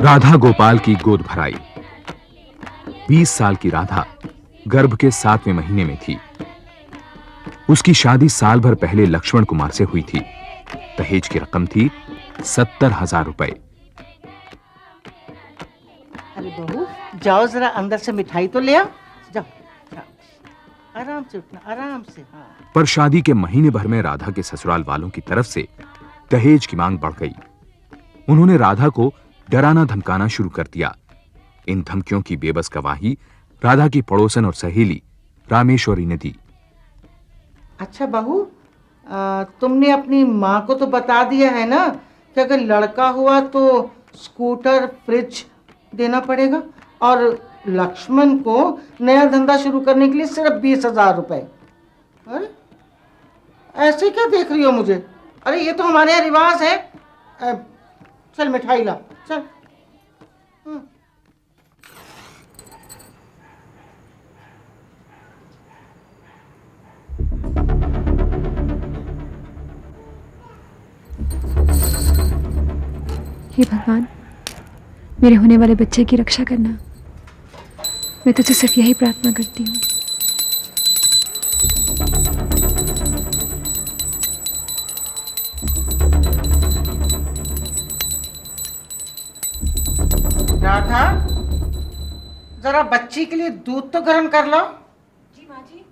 राधा गोपाल की गोद भराई। 20 साल की राधा गर्भ के 7वें महीने में थी। उसकी शादी साल भर पहले लक्ष्मण कुमार से हुई थी। दहेज की रकम थी 70,000 रुपए। अरे बहू, जाओ जरा अंदर से मिठाई तो ले आओ। जाओ, जाओ। आराम से उठना, आराम से। हाँ। पर शादी के महीने भर में राधा के ससुराल वालों की तरफ से दहेज की मांग बढ़ गई। उन्होंने राधा को डराना धमकाना शुरू कर दिया। इन धमकियों की बेबस गवाही राधा की पड़ोसन और सहेली रामेश्वरी ने दी। अच्छा बहू, तुमने अपनी माँ को तो बता दिया है ना कि अगर लड़का हुआ तो स्कूटर फ्रिज देना पड़ेगा, और लक्ष्मण को नया धंधा शुरू करने के लिए सिर्फ 20,000 रुपए। अरे ऐसे क्या देख रही हो मुझे? अरे ये तो हमारे यहाँ रिवाज है। चल मिठाई ला, चल। हे भगवान, मेरे होने वाले बच्चे की रक्षा करना। मैं तुझसे सिर्फ यही प्रार्थना करती हूँ। राधा, जरा बच्ची के लिए दूध तो गर्म कर लो। जी माँ जी।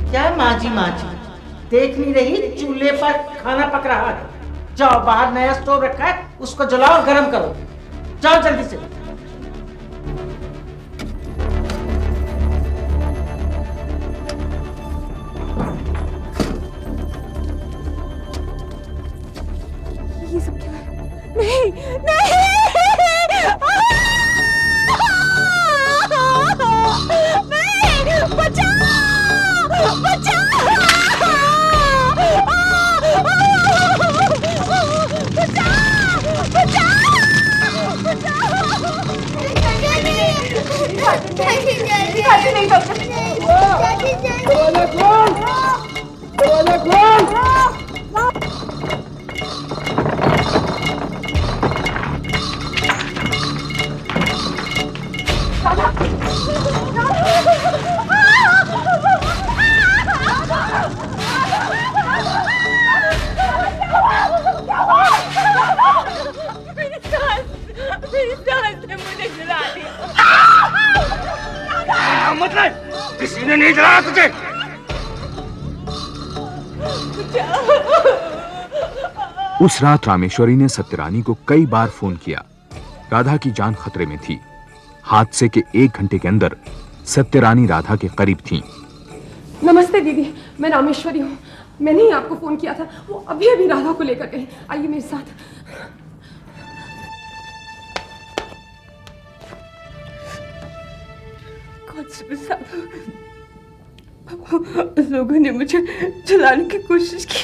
क्या माँ जी देख नहीं रही चूल्हे पर खाना पक रहा है? जाओ, बाहर नया स्टोव रखा है, उसको जलाओ, गर्म करो। जाओ जल्दी से। ये सब क्या है? नहीं, नहीं! नहीं! बचाओ! बचाओ! मतलब किसी ने नहीं जलाया तुझे? उस रात रामेश्वरी ने सत्यरानी को कई बार फोन किया। राधा की जान खतरे में थी। हादसे के 1 घंटे के अंदर सत्यरानी राधा के करीब थीं। नमस्ते दीदी, मैं रामेश्वरी हूँ। मैंने ही आपको फोन किया था। वो अभी अभी राधा को लेकर गए। आइए मेरे साथ। कांस्टेबल साहब, लोगों ने मुझे जलाने की कोशिश की।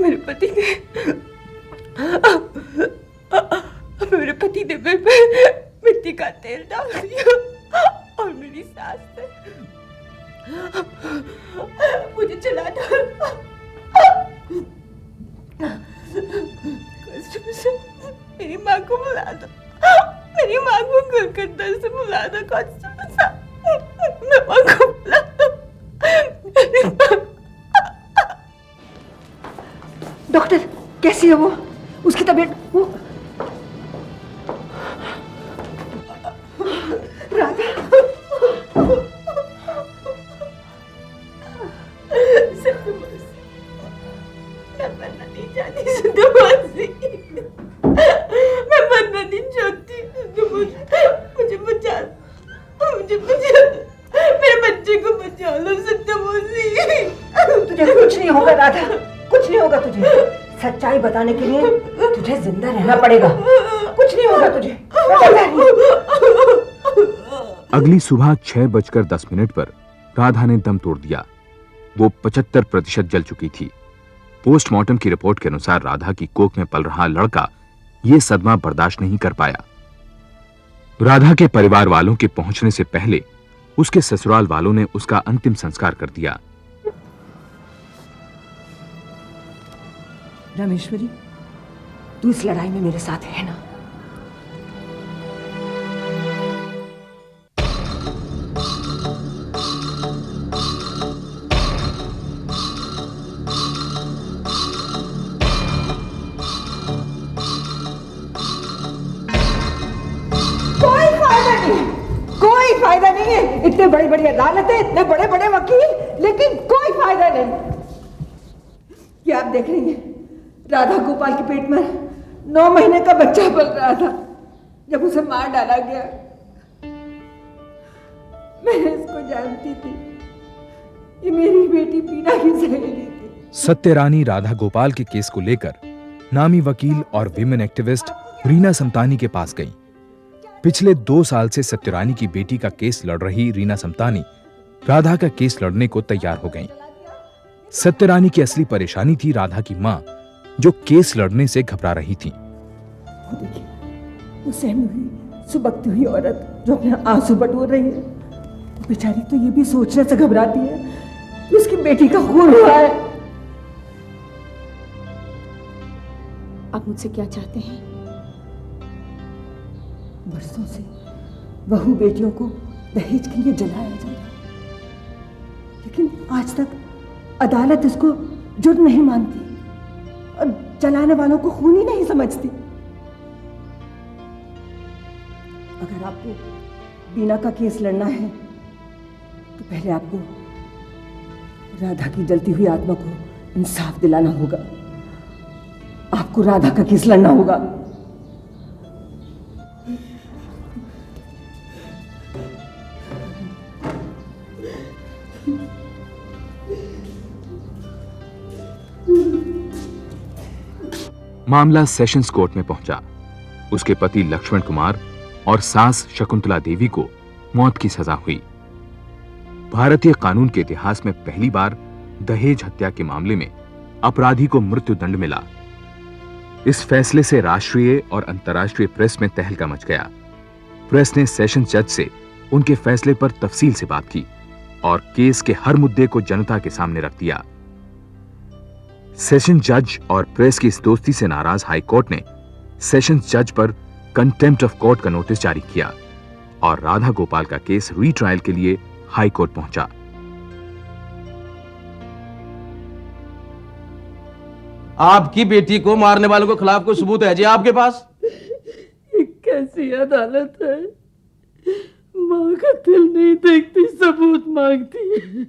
मेरे पति ने मेरे पे मिट्टी का तेल डाल दिया और मेरी सास ने मुझे जला डाला। कांस्टेबल साहब, मेरी माँ को बुला दो। मेरी माँ को कलकत्ता से बुला दो। कांस्टेबल साहब, मैं माँ को बुला दो। डॉक्टर, कैसी है वो? उसकी तबीयत? वो राधा, मैं बनना नहीं चाहती सत्यवासी। मैं बनना नहीं चाहती। मुझे बचा, मुझे बचा, मेरे बच्चे को बचा लो सत्यवासी। तुझे कुछ नहीं होगा राधा, कुछ नहीं होगा तुझे। सच्चाई बताने के लिए तुझे जिंदा रहना पड़ेगा। कुछ नहीं होगा तुझे। अगली सुबह 6:10 पर राधा ने दम तोड़ दिया। वो 75% जल चुकी थी। पोस्टमार्टम की रिपोर्ट के अनुसार राधा की कोख में पल रहा लड़का ये सदमा बर्दाश्त नहीं कर पाया। राधा के परिवार वालों के पहुंचने से पहले उसके ससुराल वालों ने उसका अंतिम संस्कार कर दिया। रामेश्वरी, तू इस लड़ाई में मेरे साथ है ना? कोई फायदा नहीं है। इतने बड़ी बड़ी अदालतें, इतने बड़े बड़े वकील, लेकिन कोई फायदा नहीं। क्या आप देख रही हैं? राधा गोपाल के पेट में 9 महीने का बच्चा पल रहा था जब उसे मार डाला गया। मैं इसको जानती थी। ये मेरी बेटी बीना की सहेली थी। सत्यरानी राधा गोपाल के केस को लेकर नामी वकील और विमेन एक्टिविस्ट रीना समतानी के पास गईं। पिछले 2 साल से सत्यरानी की बेटी का केस लड़ रही रीना समतानी राधा का केस लड़ने को तैयार हो गईं। सत्यरानी की असली परेशानी थी राधा की मां, जो केस लड़ने से घबरा रही थी। देखिए, वो सहमी हुई, सुबकती हुई औरत जो अपने आंसू बटोर रही है, बेचारी तो ये भी सोचने से घबराती है कि उसकी बेटी का खून हुआ है। आप मुझसे क्या चाहते हैं? बरसों से बहू बेटियों को दहेज के लिए जलाया जा रहा, लेकिन आज तक अदालत इसको जुर्म नहीं मानती और जलाने वालों को खूनी नहीं समझती। अगर आपको बीना का केस लड़ना है तो पहले आपको राधा की जलती हुई आत्मा को इंसाफ दिलाना होगा। आपको राधा का केस लड़ना होगा। मामला सेशंस कोर्ट में पहुंचा। उसके पति लक्ष्मण कुमार और सास शकुंतला देवी को मौत की सजा हुई। भारतीय कानून के इतिहास में पहली बार दहेज हत्या के मामले में अपराधी को मृत्युदंड मिला। इस फैसले से राष्ट्रीय और अंतर्राष्ट्रीय प्रेस में तहलका मच गया। प्रेस ने सेशन जज से उनके फैसले पर तफसील से बात की और केस के हर मुद्दे को जनता के सामने रख दिया। सेशन जज और प्रेस की इस दोस्ती से नाराज हाई कोर्ट ने सेशन जज पर कंटेम्प्ट ऑफ कोर्ट का नोटिस जारी किया और राधा गोपाल का केस रीट्रायल के लिए हाई कोर्ट पहुंचा। आपकी बेटी को मारने वालों के खिलाफ कोई सबूत है जी आपके पास? कैसी अदालत है? माँ का दिल नहीं देखती, सबूत मांगती है।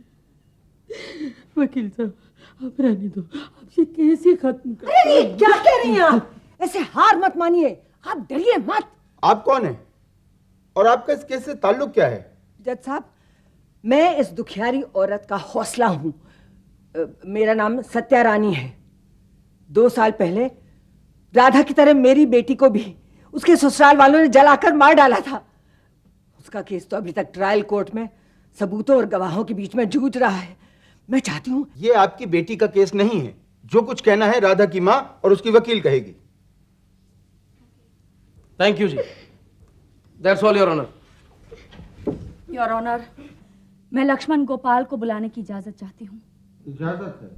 वकील साहब, आप रहने दो, आप ये केस ही खत्म कर। अरे क्या कह रही हैं आप? ऐसे हार मत मानिए, आप डरिए मत। आप कौन है और आपका इस केस से ताल्लुक क्या है? जज साहब, मैं इस दुखियारी औरत का हौसला हूं। मेरा नाम सत्यारानी है। 2 साल पहले राधा की तरह मेरी बेटी को भी उसके ससुराल वालों ने जलाकर मार डाला था। उसका केस तो अभी तक ट्रायल कोर्ट में सबूतों और गवाहों के बीच में जूझ रहा है। मैं चाहती हूं। ये आपकी बेटी का केस नहीं है। जो कुछ कहना है राधा की मां और उसकी वकील कहेगी। थैंक यू जी, that's all your honour. Your honour, मैं लक्ष्मण गोपाल को बुलाने की इजाजत चाहती हूँ। इजाजत है?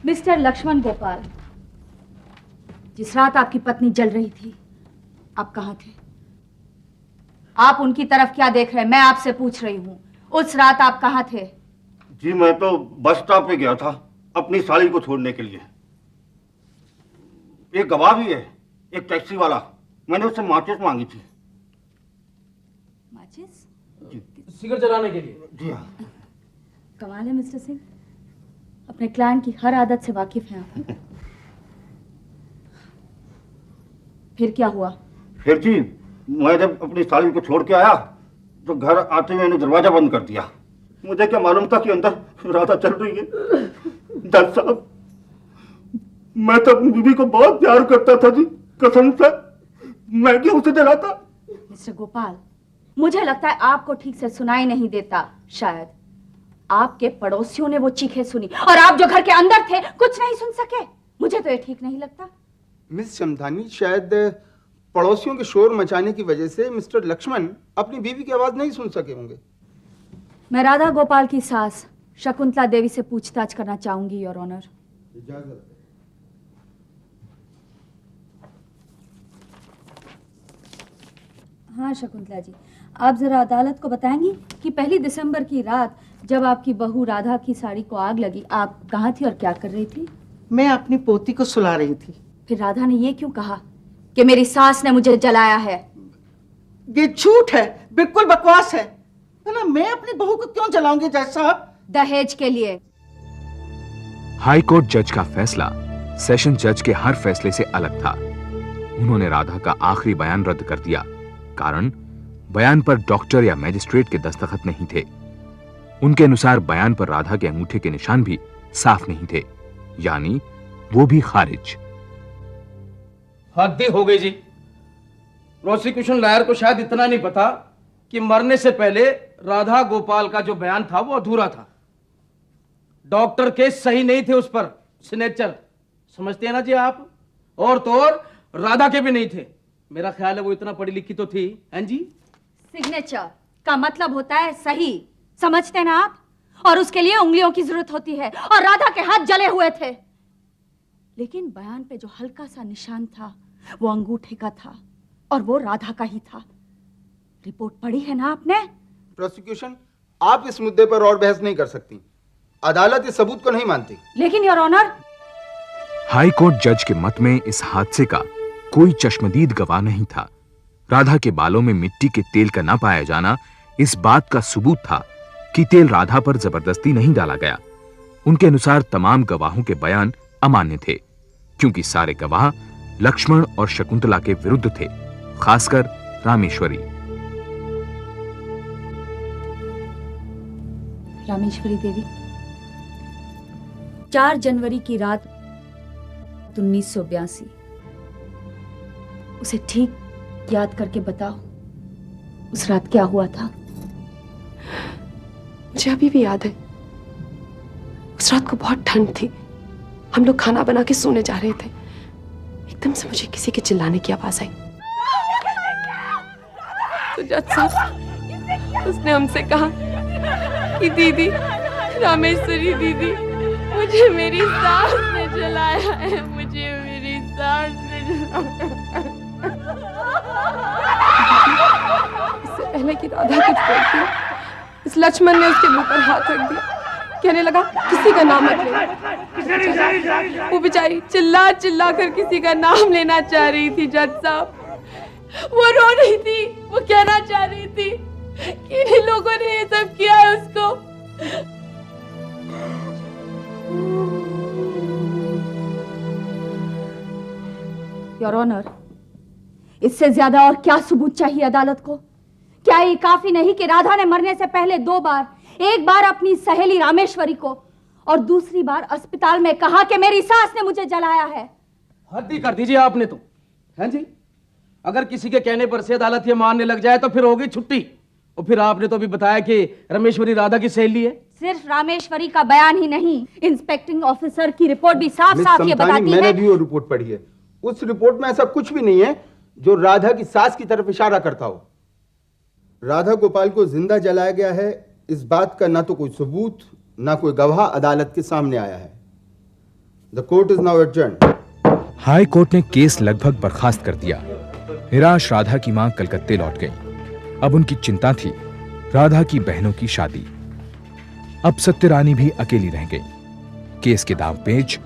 मिस्टर लक्ष्मण गोपाल, जिस रात आपकी पत्नी जल रही थी, आप कहाँ थे? आप उनकी तरफ क्या देख रहे हैं? मैं आपसे पूछ रही हूँ, उस रात आप कहाँ थे? जी मैं तो बस स्टॉप पे गया था अपनी साली को छोड़ने के लिए। एक गवाह भी है, एक टैक्सी वाला। मैंने उससे माचिस मांगी थी। माचिस? सिगरेट जलाने के लिए? जी हाँ। कमाल है मिस्टर सिंह, अपने क्लाइंट की हर आदत से वाकिफ हैं आप। फिर क्या हुआ? फिर जी मैं जब अपनी साली को छोड़ के आया तो घर आते हुए दरवाजा बंद कर दिया। मुझे क्या मालूम था कि अंदर राधा चल रही है। जज साहब, मैं तो अपनी बीवी को बहुत प्यार करता था जी, कसम से। मैं क्यों उसे जलाता? मिस्टर गोपाल, मुझे लगता है आपको ठीक से सुनाई नहीं देता। शायद आपके पड़ोसियों ने वो चीखें सुनी और आप जो घर के अंदर थे कुछ नहीं सुन सके। मुझे तो ये ठीक नहीं लगता। मिस शमधानी, शायद पड़ोसियों के शोर मचाने की वजह से मिस्टर लक्ष्मण अपनी बीवी की आवाज नहीं सुन सके होंगे। मैं राधा गोपाल की सास शकुंतला देवी से पूछताछ करना चाहूंगी, योर ऑनर। इजाजत। हाँ शकुंतला जी, आप जरा अदालत को बताएंगी कि 1 दिसंबर की रात जब आपकी बहू राधा की साड़ी को आग लगी, आप कहाँ थी और क्या कर रही थी? मैं अपनी पोती को सुला रही थी। फिर राधा ने ये क्यों कहा कि मेरी सास ने मुझे जलाया है? ये झूठ है, बिल्कुल बकवास है। ना, मैं अपनी बहू को क्यों जलाऊंगी जज साहब? दहेज के लिए। हाई कोर्ट जज का फैसला सेशन जज के हर फैसले से अलग था। उन्होंने राधा का आखिरी बयान रद्द कर दिया, कारण बयान पर डॉक्टर या मैजिस्ट्रेट के दस्तखत नहीं थे। उनके अनुसार बयान पर राधा के अंगूठे के निशान भी साफ नहीं थे, यानी वो भी खारिज। हद हो गई जी। प्रोसिक्यूशन लॉयर को शायद इतना नहीं पता कि मरने से पहले राधा गोपाल का जो बयान था वो अधूरा था। डॉक्टर के सही नहीं थे उस पर सिग्नेचर, समझते हैं ना जी आप। और तो और राधा के भी नहीं थे। मेरा ख्याल है वो इतना पढ़ी लिखी तो थी, हैं जी। सिग्नेचर का मतलब होता है सही, समझते हैं ना आप? और उसके लिए उंगलियों की जरूरत होती है, और राधा के हाथ जले हुए थे। लेकिन बयान पे जो हल्का सा निशान था वो अंगूठे का था, और वो राधा का ही था। रिपोर्ट पढ़ी है ना आपने? प्रोसिक्यूशन, आप इस मुद्दे पर और बहस नहीं कर सकती। अदालत इस सबूत को नहीं मानती। लेकिन योर ऑनर, हाई कोर्ट जज के मत में इस हादसे का कोई चश्मदीद गवाह नहीं था। राधा के बालों में मिट्टी के तेल का न पाया जाना इस बात का सबूत था कि तेल राधा पर जबरदस्ती नहीं डाला गया। उनके अनुसार तमाम गवाहों के बयान अमान्य थे, क्योंकि सारे गवाह लक्ष्मण और शकुंतला के विरुद्ध थे, खासकर रामेश्वरी। रामेश्वरी देवी 4 जनवरी की रात 1982, उसे ठीक याद करके बताओ, उस रात क्या हुआ था? मुझे अभी भी याद है। उस रात को बहुत ठंड थी। हम लोग खाना बना के सोने जा रहे थे। एकदम से मुझे किसी के चिल्लाने की आवाज आई। तो जज साहब, उसने हमसे कहा कि दीदी, रामेश्वरी दीदी, मुझे मेरी सास ने जलाया है, मुझे मेरी सास ने जलाया। इससे पहले कि राधा कुछ बोलती, इस लक्ष्मण ने उसके मुंह पर हाथ रख दिया। कहने लगा, किसी का नाम मत लेना। वो बेचारी चिल्ला चिल्ला कर किसी का नाम लेना चाह रही थी जज साहब। वो रो रही थी, वो कहना चाह रही थी कि इन लोगों ने ये सब किया है उसको। योर ऑनर, इससे ज्यादा और क्या सबूत चाहिए अदालत को? क्या ये काफी नहीं कि राधा ने मरने से पहले 2 बार, एक बार अपनी सहेली रामेश्वरी को और दूसरी बार अस्पताल में कहा कि मेरी सास ने मुझे जलाया है? हद ही कर दीजिए आपने तो, हैं जी। अगर किसी के कहने पर से अदालत ये मानने लग जाए तो फिर होगी छुट्टी। और फिर आपने तो अभी बताया कि रामेश्वरी राधा की सहेली है। सिर्फ रामेश्वरी का बयान ही नहीं, इंस्पेक्टिंग ऑफिसर की रिपोर्ट भी साफ साफ ये बताती है। मैंने भी वो रिपोर्ट पढ़ी है। उस रिपोर्ट में ऐसा कुछ भी नहीं है जो राधा की सास की तरफ इशारा करता हो। राधा गोपाल को जिंदा जलाया गया है, इस बात का ना तो कोई सबूत ना कोई गवाह अदालत के सामने आया है। The court is now adjourned. High court ने केस लगभग बर्खास्त कर दिया। निराश राधा की मां कलकत्ते लौट गई। अब उनकी चिंता थी राधा की बहनों की शादी। अब सत्यरानी भी अकेली रह गई, केस के दांवपेच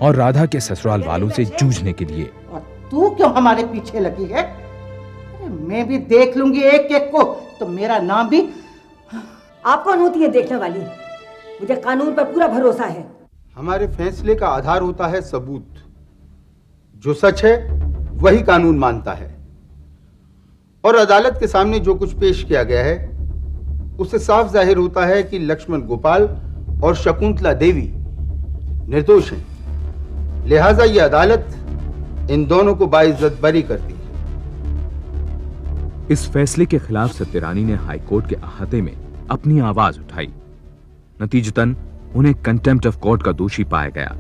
और राधा के ससुराल वालों से जूझने के लिए। और तू क्यों हमारे पीछे लगी है? अरे मैं भी देख लूंगी एक एक को, तो मेरा नाम भी। आप कौन होती है देखने वाली? मुझे कानून पर पूरा भरोसा है। हमारे फैसले का आधार होता है सबूत। जो सच है वही कानून मानता है। और अदालत के सामने जो कुछ पेश किया गया है उससे साफ जाहिर होता है कि लक्ष्मण गोपाल और शकुंतला देवी निर्दोष हैं। लिहाजा यह अदालत इन दोनों को बाइज्जत बरी करती है। इस फैसले के खिलाफ सत्यरानी ने हाईकोर्ट के अहाते में अपनी आवाज उठाई। नतीजतन उन्हें कंटेम्प्ट ऑफ कोर्ट का दोषी पाया गया।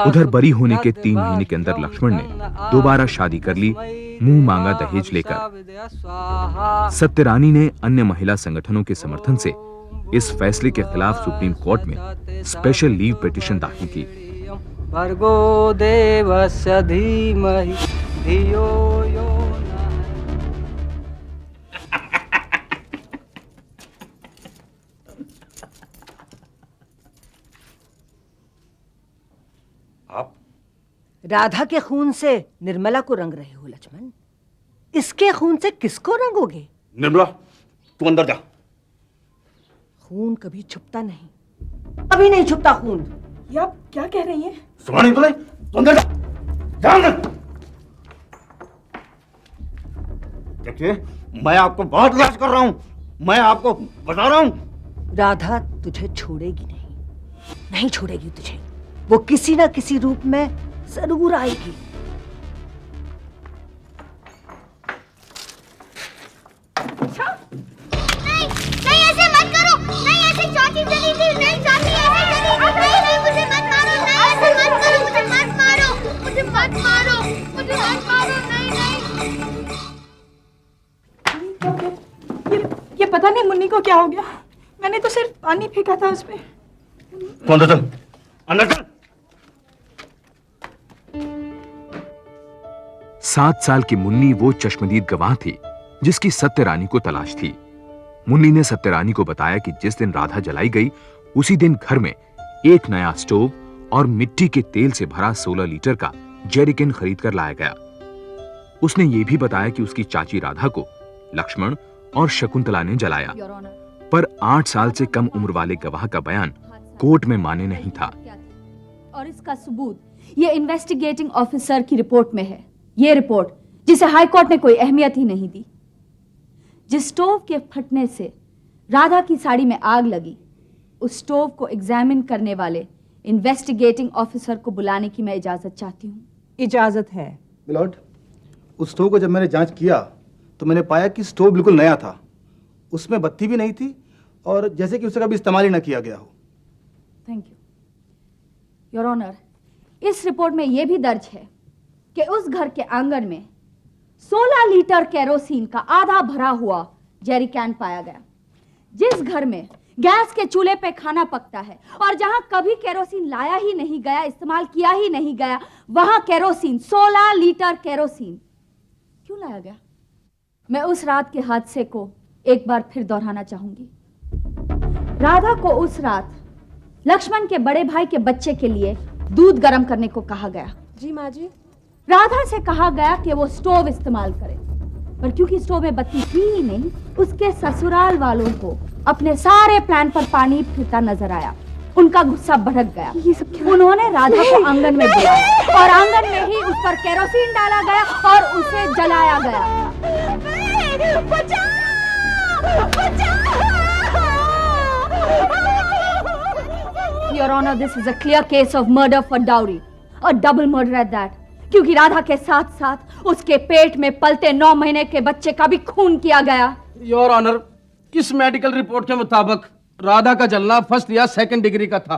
उधर बरी होने के 3 महीने के अंदर लक्ष्मण ने दोबारा शादी कर ली, मुंह मांगा दहेज लेकर। सत्यरानी ने अन्य महिला संगठनों के समर्थन से इस फैसले के खिलाफ सुप्रीम कोर्ट में स्पेशल लीव पिटीशन दाखिल की। भर्गो देवस्य धीमहि धियो यो नः। आप राधा के खून से निर्मला को रंग रहे हो लक्ष्मण, इसके खून से किसको रंगोगे? निर्मला, तू अंदर जा। खून कभी छुपता नहीं, कभी नहीं छुपता खून। ये आप क्या कह रही हैं? सुना नहीं तुम्हें? तू अंदर जा, जा अंदर। देखिए, मैं आपको बहुत इलाज कर रहा हूं, मैं आपको बता रहा हूं। राधा तुझे छोड़ेगी नहीं, नहीं छोड़ेगी तुझे। वो किसी ना किसी रूप में जरूर आएगी। नहीं ऐसे मत करो, नहीं ऐसे चाची चली थी, नहीं चाची ऐसे चली थी, नहीं मुझे मत मारो, नहीं ऐसे मत करो, मुझे मत मारो, मुझे मत मारो, मुझे मत मारो, नहीं ये पता नहीं मुन्नी को क्या हो गया। मैंने तो सिर्फ पानी फेंका था उस पे। तू अंदर चल, अंदर चल। 7 साल की मुन्नी वो चश्मदीद गवाह थी जिसकी सत्यरानी को तलाश थी। मुन्नी ने सत्यरानी को बताया कि जिस दिन राधा जलाई गई उसी दिन घर में एक नया स्टोव और मिट्टी के तेल से भरा 16 लीटर का जेरिकन खरीद कर लाया गया। उसने ये भी बताया कि उसकी चाची राधा को लक्ष्मण और शकुंतला ने जलाया, पर 8 साल से कम उम्र वाले गवाह का बयान कोर्ट में मान्य नहीं था। और इसका सबूत ये इन्वेस्टिगेटिंग ऑफिसर की रिपोर्ट में है। ये रिपोर्ट जिसे हाई कोर्ट ने कोई अहमियत ही नहीं दी। जिस स्टोव के फटने से राधा की साड़ी में आग लगी, उस स्टोव को एग्जामिन करने वाले इन्वेस्टिगेटिंग ऑफिसर को बुलाने की मैं इजाजत चाहती हूँ। इजाजत है। मिलॉर्ड, उस स्टोव को जब मैंने जांच किया तो मैंने पाया कि स्टोव बिल्कुल नया था, उसमें बत्ती भी नहीं थी और जैसे कि उसे कभी इस्तेमाल ही ना किया गया हो। Thank you your honour. इस रिपोर्ट में यह भी दर्ज है कि उस घर के आंगन में 16 लीटर केरोसिन का आधा भरा हुआ जेरी कैन पाया गया। जिस घर में गैस के चूल्हे पे खाना पकता है और जहां कभी केरोसिन लाया ही नहीं गया, इस्तेमाल किया ही नहीं गया, वहां केरोसिन 16 लीटर केरोसिन क्यों लाया गया? मैं उस रात के हादसे को एक बार फिर दोहराना चाहूंगी। राधा को उस रात लक्ष्मण के बड़े भाई के बच्चे के लिए दूध गर्म करने को कहा गया। जी माँ जी। राधा से कहा गया कि वो स्टोव इस्तेमाल करे, पर क्योंकि स्टोव में बत्ती थी ही नहीं, उसके ससुराल वालों को अपने सारे प्लान पर पानी फिरता नजर आया। उनका गुस्सा भड़क गया। ये सब क्या? उन्होंने राधा को आंगन में बुलाया और आंगन में ही उस पर केरोसिन डाला गया और उसे जलाया गया। Your Honor, this is a clear case of murder for dowry, a double murder at that. क्योंकि राधा के साथ साथ उसके पेट में पलते 9 महीने के बच्चे का भी खून किया गया। योर ऑनर, इस मेडिकल रिपोर्ट के मुताबिक राधा का जलना 1st या 2nd डिग्री का था।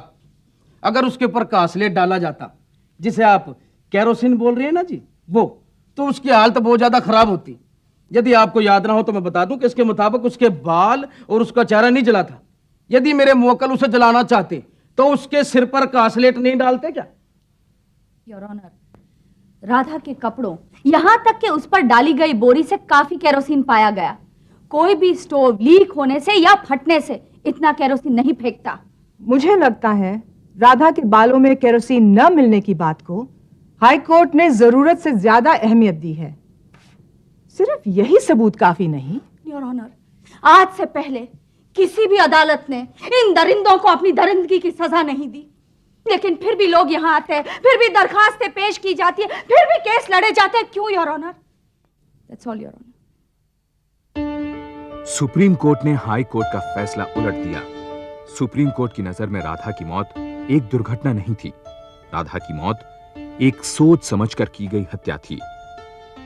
अगर उसके ऊपर कास्लेट डाला जाता, जिसे आप केरोसिन बोल रहे हैं ना जी, वो तो उसकी हालत बहुत ज्यादा खराब होती। यदि आपको याद ना हो तो मैं बता दूं कि इसके मुताबिक उसके बाल और उसका चेहरा नहीं जला था। यदि मेरे मुवक्किल उसे जलाना चाहते तो उसके सिर पर कास्लेट नहीं डालते क्या? योर ऑनर, राधा के कपड़ों यहां तक कि उस पर डाली गई बोरी से काफी केरोसिन पाया गया। कोई भी स्टोव लीक होने से या फटने से इतना केरोसिन नहीं फेंकता। मुझे लगता है राधा के बालों में केरोसिन न मिलने की बात को हाई कोर्ट ने जरूरत से ज्यादा अहमियत दी है। सिर्फ यही सबूत काफी नहीं। योर ऑनर, आज से पहले किसी भी अदालत ने इन दरिंदों को अपनी दरिंदगी की सजा नहीं दी, लेकिन फिर भी लोग यहाँ आते हैं, फिर भी दरखास्तें पेश की जाती है, फिर भी केस लड़े जाते हैं। क्यों your honour? That's all your honour. Supreme Court ने हाई कोर्ट का फैसला उलट दिया। सुप्रीम कोर्ट की नजर में राधा की मौत एक दुर्घटना नहीं थी। राधा की मौत एक सोच समझकर की गई हत्या थी।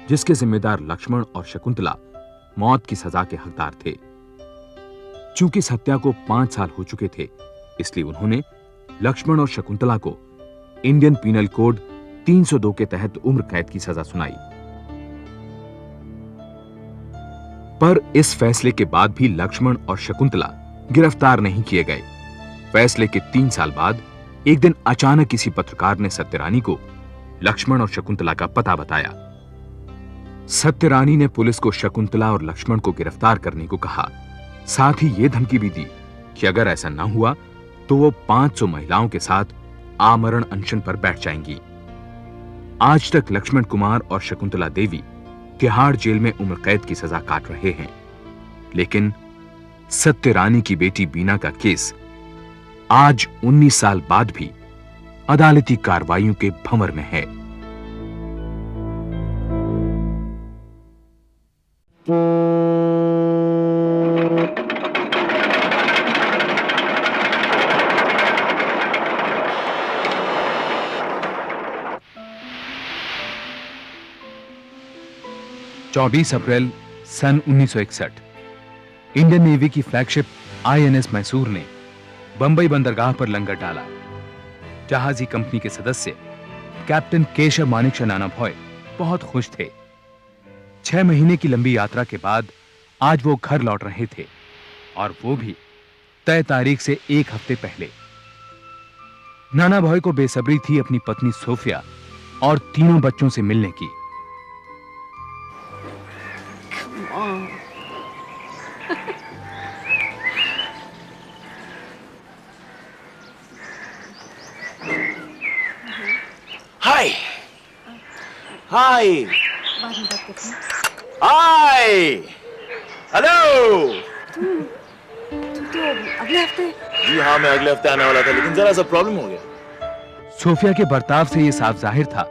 जिसके जिम्मेदार लक्ष्मण और शकुंतला मौत की सजा के हकदार थे। चूंकि सत्या को 5 साल हो चुके थे, इसलिए उन्होंने लक्ष्मण और शकुंतला को इंडियन पीनल कोड 302 के तहत उम्र कैद की सजा सुनाई। पर इस फैसले के बाद भी लक्ष्मण और शकुंतला गिरफ्तार नहीं किए गए। फैसले के 3 साल बाद एक दिन अचानक किसी पत्रकार ने सत्यरानी को लक्ष्मण और शकुंतला का पता बताया। सत्यरानी ने पुलिस को शकुंतला और लक्ष्मण को गिरफ्तार करने को कहा। साथ ही यह धमकी भी दी कि अगर ऐसा न हुआ तो वो 500 महिलाओं के साथ आमरण अनशन पर बैठ जाएंगी। आज तक लक्ष्मण कुमार और शकुंतला देवी तिहाड़ जेल में उम्र कैद की सजा काट रहे हैं, लेकिन सत्यरानी की बेटी बीना का केस आज 19 साल बाद भी अदालती कार्रवाइयों के भंवर में है। चौबीस अप्रैल सन 1961 इंडियन नेवी की फ्लैगशिप INS मैसूर ने बंबई बंदरगाह पर लंगर डाला। जहाजी कंपनी के सदस्य कैप्टन केशव मानिक नाना भॉय बहुत खुश थे। 6 महीने की लंबी यात्रा के बाद आज वो घर लौट रहे थे, और वो भी तय तारीख से 1 हफ्ते पहले। नाना भॉय को बेसब्री थी अपनी पत्नी सोफिया और तीनों बच्चों से मिलने की। हाय हाय हाय हेलो। तुम तो अगले हफ्ते? जी हाँ, मैं अगले हफ्ते आने वाला था, लेकिन जरा सा प्रॉब्लम हो गया। सोफिया के बर्ताव से यह साफ जाहिर था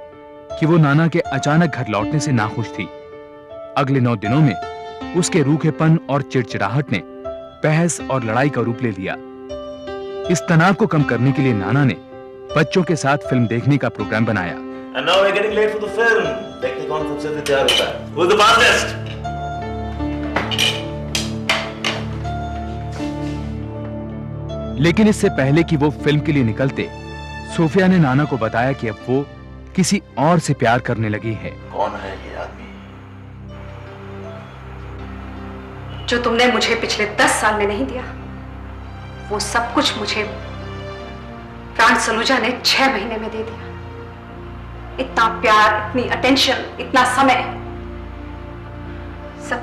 कि वो नाना के अचानक घर लौटने से नाखुश थी। अगले 9 दिनों में उसके रूखेपन और चिड़चिड़ाहट ने बहस और लड़ाई का रूप ले लिया। इस तनाव को कम करने के लिए नाना ने बच्चों के साथ फिल्म देखने का प्रोग्राम बनाया। And now we're getting late for the film. देखने कौन कब से तैयार होता है? Who's the fastest? लेकिन इससे पहले कि वो फिल्म के लिए निकलते, सोफिया ने नाना को बताया कि अब वो किसी और से प्यार करने लगी है। कौन है ये आदमी? जो तुमने मुझे पिछले 10 साल में नहीं दिया, वो सब कुछ मुझे प्राण सलूजा ने 6 महीने में दे दिया। इतना प्यार, इतनी अटेंशन, इतना समय, सब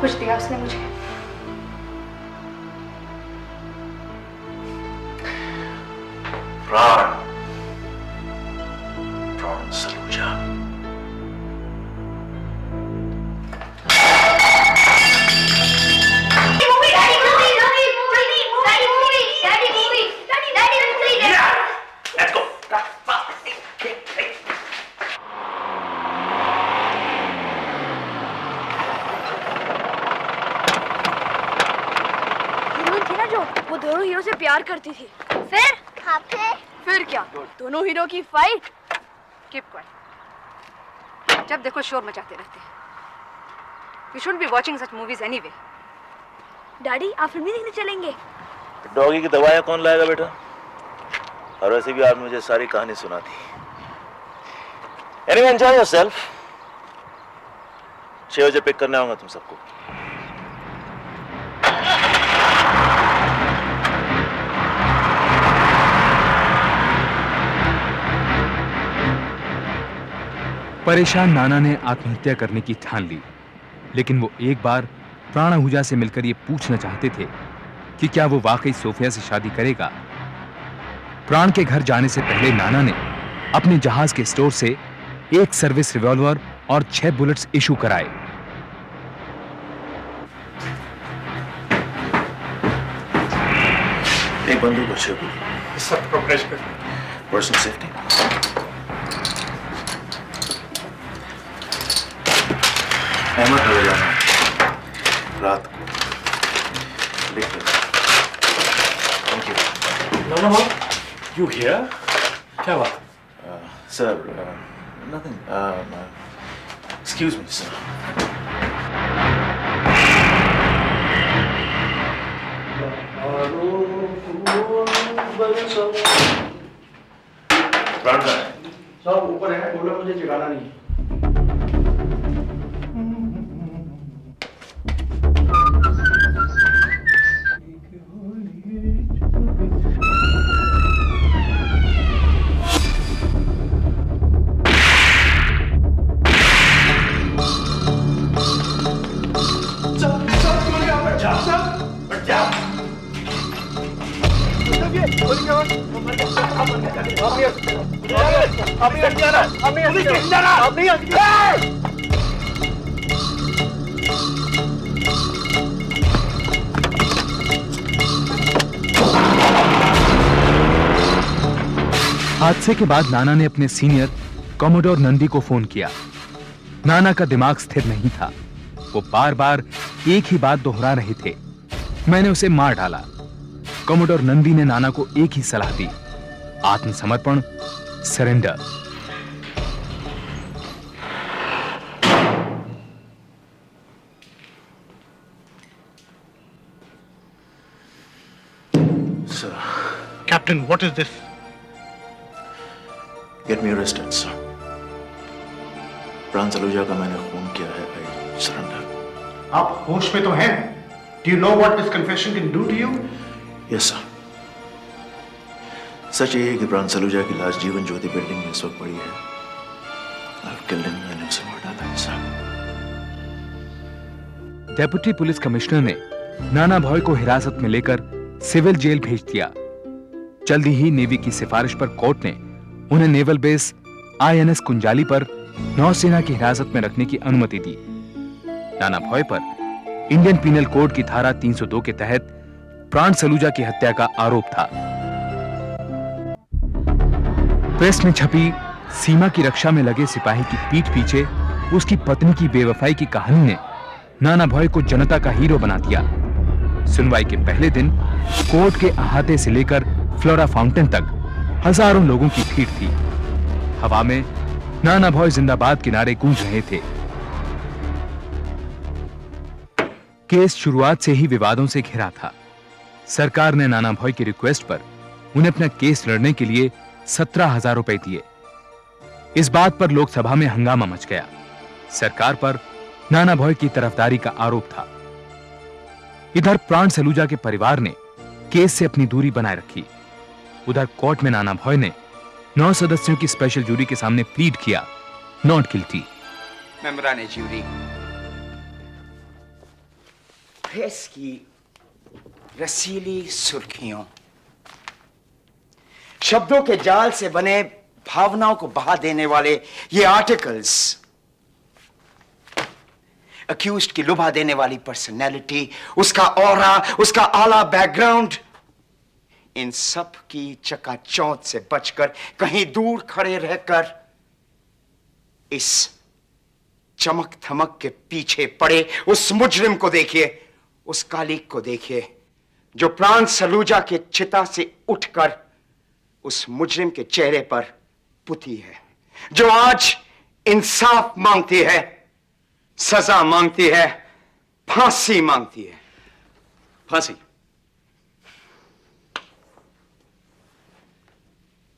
कुछ दिया उसने मुझे। प्राण सलूजा। दोनों हीरो से प्यार करती थी। फिर क्या? दोनों हीरो की फाइट। Keep quiet. जब देखो शोर मचाते रहते हैं। We shouldn't be watching such movies anyway. Daddy, आप फिल्म देखने चलेंगे? डॉगी की दवाइयाँ कौन लाएगा बेटा? और वैसे भी आपने मुझे सारी कहानी सुना दी। Anyway, enjoy yourself. 6 बजे पिक करने आऊंगा तुम सबको। परेशान नाना ने आत्महत्या करने की ठान ली, लेकिन वो एक बार प्राण आहूजा से मिलकर ये पूछना चाहते थे कि क्या वो वाकई सोफिया से शादी करेगा। प्राण के घर जाने से पहले नाना ने अपने जहाज के स्टोर से एक सर्विस रिवॉल्वर और 6 बुलेट्स इशू कराए। एक बंदूक और 6 गोली। सब professional. Personal safety. Ahmednagar जाना रात को। लिख लो। Thank you. No, you here? क्या बात? Sir, Nothing. Excuse me, sir. प्राण कहाँ है? सब ऊपर है, बोला मुझे जगाना नहीं। हादसे के बाद नाना ने अपने सीनियर कॉमोडोर नंदी को फोन किया। नाना का दिमाग स्थिर नहीं था। वो बार बार एक ही बात दोहरा रहे थे, मैंने उसे मार डाला। कॉमोडोर नंदी ने नाना को एक ही सलाह दी, आत्मसमर्पण, surrender. Sir. Captain, what is this? Get me arrested, sir. प्राण सलूजा का मैंने खून किया है। I surrender. आप होश में तो हैं? Do you know what this confession can do to you? Yes, sir. सच ये है कि प्राण सलूजा की लाश जीवन ज्योति बिल्डिंग में इस वक्त पड़ी है। I've killed him, मैंने उसे मार डाला है, सर। डेप्यूटी पुलिस कमिश्नर ने नाना भॉय को हिरासत में लेकर सिविल जेल भेज दिया। जल्द ही नेवी की सिफारिश पर कोर्ट ने उन्हें नेवल बेस INS कुंजाली पर नौसेना की हिरासत में रखने की अनुमति दी। नाना भॉय पर इंडियन पीनल कोड की धारा 302 के तहत प्राण सलूजा की हत्या का आरोप था। प्रेस में छपी सीमा की रक्षा में लगे सिपाही की पीठ पीछे उसकी पत्नी की बेवफाई की कहानी ने नाना भॉय को जनता का हीरो बना दिया। सुनवाई के पहले दिन कोर्ट के अहाते से लेकर फ्लोरा फाउंटेन तक हजारों लोगों की भीड़ थी। हवा में नाना भॉय जिंदाबाद के नारे गूंज रहे थे। केस शुरुआत से ही विवादों से घिरा था। सरकार ने नाना भॉय की रिक्वेस्ट पर उन्हें अपना केस लड़ने के लिए 17,000 रुपए दिए। इस बात पर लोकसभा में हंगामा मच गया। सरकार पर नाना भॉय की तरफदारी का आरोप था। इधर प्राण सलूजा के परिवार ने केस से अपनी दूरी बनाए रखी। उधर कोर्ट में नाना भॉय ने 9 सदस्यों की स्पेशल जूरी के सामने प्लीड किया, नॉट गिल्टी। मेंबरान जूरी, प्रेस की रसीली सुर्खियों, शब्दों के जाल से बने भावनाओं को बहा देने वाले ये आर्टिकल्स, अक्यूज्ड की लुभा देने वाली पर्सनैलिटी, उसका ऑरा, उसका आला बैकग्राउंड, इन सब की चकाचौंध से बचकर कहीं दूर खड़े रहकर इस चमक धमक के पीछे पड़े उस मुजरिम को देखिए, उस कालिक को देखिए जो प्राण सलूजा के चिता से उठकर उस मुजरिम के चेहरे पर पुती है, जो आज इंसाफ मांगती है, सजा मांगती है, फांसी मांगती है। फांसी,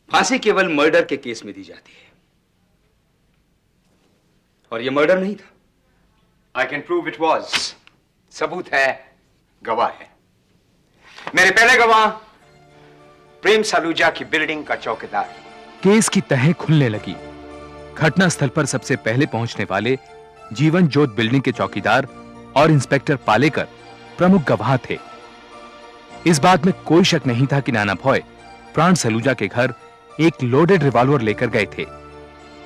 फांसी केवल मर्डर के केस में दी जाती है, और यह मर्डर नहीं था। I can prove it was. सबूत है, गवाह है। मेरे पहले गवाह प्रेम सलूजा की बिल्डिंग का चौकीदार। केस की तह खुलने लगी। घटनास्थल पर सबसे पहले पहुंचने वाले जीवन ज्योत बिल्डिंग के चौकीदार और इंस्पेक्टर पालेकर प्रमुख गवाह थे। इस बात में कोई शक नहीं था कि नाना भॉय प्राण सलूजा के घर एक लोडेड रिवॉल्वर लेकर गए थे।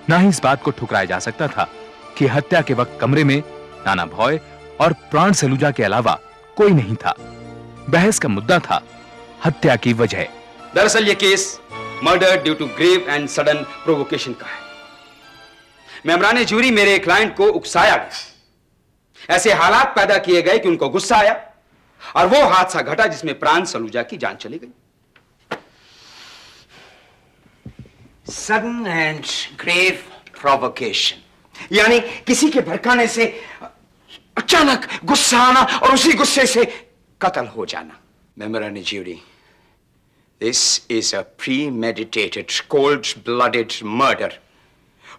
ना ही इस बात को ठुकराया जा सकता था कि हत्या के वक्त कमरे में नाना भॉय और प्राण सलूजा के अलावा कोई नहीं था। बहस का मुद्दा था हत्या की वजह। दरअसल यह case murder due to grave and sudden provocation का है। मेंबरान जूरी मेरे क्लाइंट को उकसाया गया, ऐसे हालात पैदा किए गए कि उनको गुस्सा आया और वो हादसा घटा जिसमें प्राण सलूजा की जान चली गई। Sudden and grave प्रोवोकेशन, यानी किसी के भड़काने से अचानक गुस्सा आना और उसी गुस्से से कत्ल हो जाना। मेमोरानी jury, this is a premeditated cold blooded murder.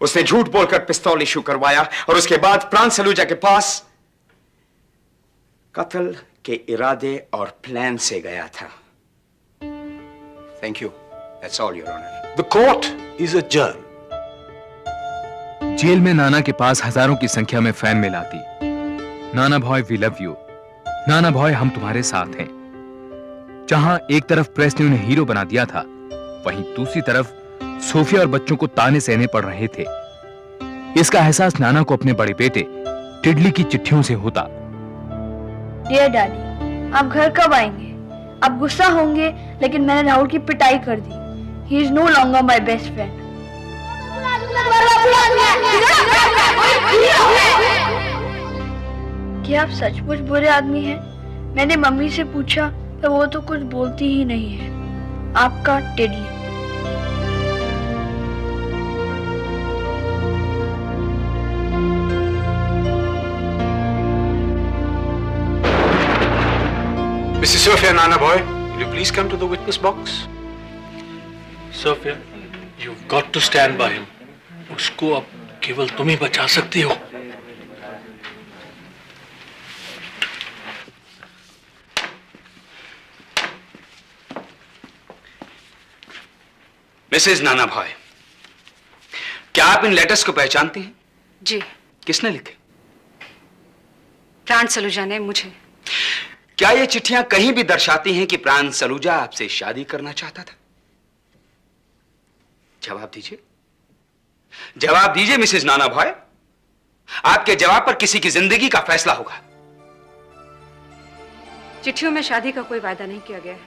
उसने झूठ बोलकर पिस्तौल इशू करवाया और उसके बाद प्राण सलूजा के पास कत्ल के इरादे और प्लान से गया था। Thank you, that's all your honour. The court is adjourn. Jail में नाना के पास हजारों की संख्या में फैन मिल आती। नाना भॉय वी लव यू, नाना भॉय हम तुम्हारे साथ हैं। जहां एक तरफ प्रेस ने उन्हें हीरो बना दिया था, वहीं दूसरी तरफ सोफिया और बच्चों को ताने सहने पड़ रहे थे। इसका एहसास नाना को अपने बड़े बेटे टिडली की चिट्ठियों से होता। डियर डैडी, आप घर कब आएंगे? आप गुस्सा होंगे, लेकिन मैंने राहुल की पिटाई कर दी। He is no longer my best friend. क्या आप सचमुच बुरे आदमी हैं? मैंने मम्मी से पूछा तो वो तो कुछ बोलती ही नहीं है। आपका टिडली। Mrs. Sophia, Nana boy, will you please come to the witness box? Sophia, you've got to stand by him. उसको अब केवल तुम ही बचा सकती हो। मिसेज नाना भॉय, क्या आप इन लेटर्स को पहचानती हैं? जी। किसने लिखे? प्राण सलूजा ने मुझे। क्या ये चिट्ठियां कहीं भी दर्शाती हैं कि प्राण सलूजा आपसे शादी करना चाहता था? जवाब दीजिए, जवाब दीजिए मिसेज नाना भॉय। आपके जवाब पर किसी की जिंदगी का फैसला होगा। चिट्ठियों में शादी का कोई वायदा नहीं किया गया है।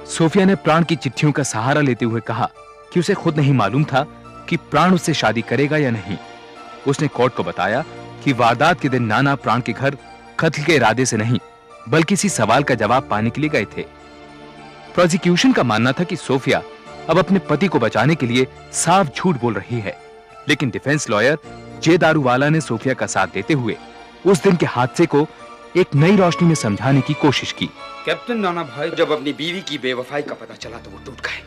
सोफिया ने प्राण की चिट्ठियों का सहारा लेते हुए कहा कि उसे खुद नहीं मालूम था कि प्राण उससे शादी करेगा या नहीं। उसने कोर्ट को बताया कि वारदात के दिन नाना प्राण के घर कत्ल के इरादे से नहीं, बल्कि किसी सवाल का जवाब पाने के लिए गए थे। प्रोसिक्यूशन का मानना था कि सोफिया अब अपने पति को बचाने के लिए साफ झूठ बोल रही है, लेकिन डिफेंस लॉयर जे दारूवाला ने सोफिया का साथ देते हुए उस दिन के हादसे को एक नई रोशनी में समझाने की कोशिश की। कैप्टन नाना भाई, जब अपनी बीवी की बेवफाई का पता चला तो वो टूट गए।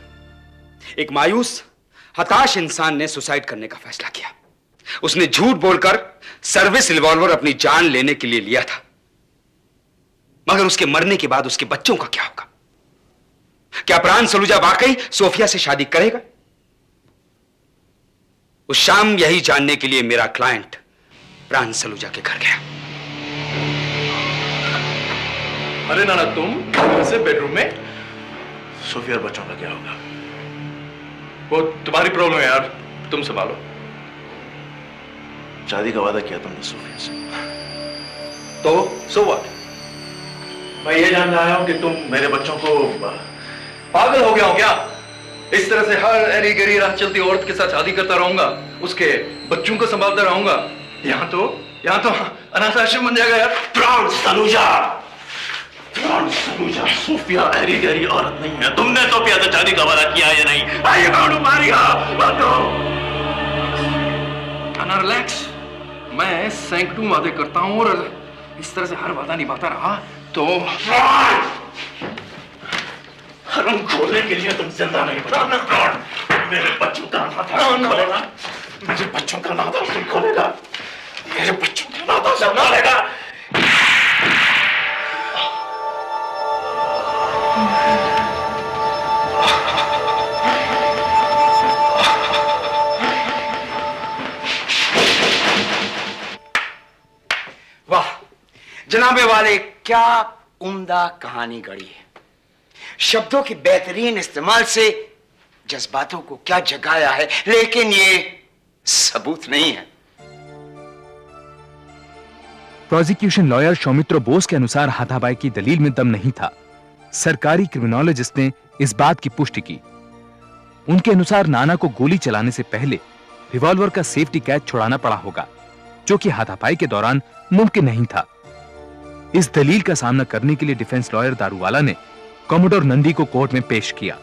एक मायूस, हताश इंसान ने सुसाइड करने का फैसला किया। उसने झूठ बोलकर सर्विस रिवॉल्वर अपनी जान लेने के लिए लिया था। मगर उसके मरने के बाद उसके बच्चों का क्या होगा? क्या प्राण सलूजा वाकई सोफिया से शादी करेगा? उस शाम यही जानने के लिए मेरा क्लाइंट प्राण सलूजा के घर गया। अरे नाना, तुम वैसे बेडरूम में? सोफिया और बच्चों का क्या होगा? वो तुम्हारी प्रॉब्लम है यार, तुम संभालो। शादी का वादा किया तुमने सोफिया से, तो सो व्हाट? मैं ये जानना आया हूं कि तुम मेरे बच्चों को पागल हो गया हो क्या? इस तरह से हर एरी गरी राह चलती औरत के साथ शादी करता रहूंगा, उसके बच्चों को संभालता रहूंगा? यहाँ तो अनाथ आश्रम बन जाएगा यार। प्राण सलूजा, प्राण सलूजा सोफिया एरी गरी औरत नहीं है। तुमने सोफिया से शादी का वादा किया या नहीं? रिलैक्स, मैं सैकड़ों वादे करता हूं और इस तरह से हर वादा निभाता रहा तो हरम खोलने के लिए तुम जिंदा नहीं बचाना। प्राण मेरे बच्चों का नाता खोलेगा, मेरे बच्चों का नाता खोलेगा, मेरे बच्चों का नाता संभालेगा। वाह जनाबे वाले, क्या उम्दा कहानी गढ़ी है। शब्दों के बेहतरीन इस्तेमाल से जज्बातों को क्या जगाया है, लेकिन ये सबूत नहीं है। प्रोसिक्यूशन लॉयर सौमित्र बोस के अनुसार हाथापाई की दलील में दम नहीं था। सरकारी क्रिमिनोलॉजिस्ट ने इस बात की पुष्टि की। उनके अनुसार नाना को गोली चलाने से पहले रिवॉल्वर का सेफ्टी कैच छुड़ाना पड़ा होगा, जो कि हाथापाई के दौरान मुमकिन नहीं था। इस दलील का सामना करने के लिए डिफेंस लॉयर दारूवाला ने कॉमोडोर नंदी को कोर्ट में पेश किया।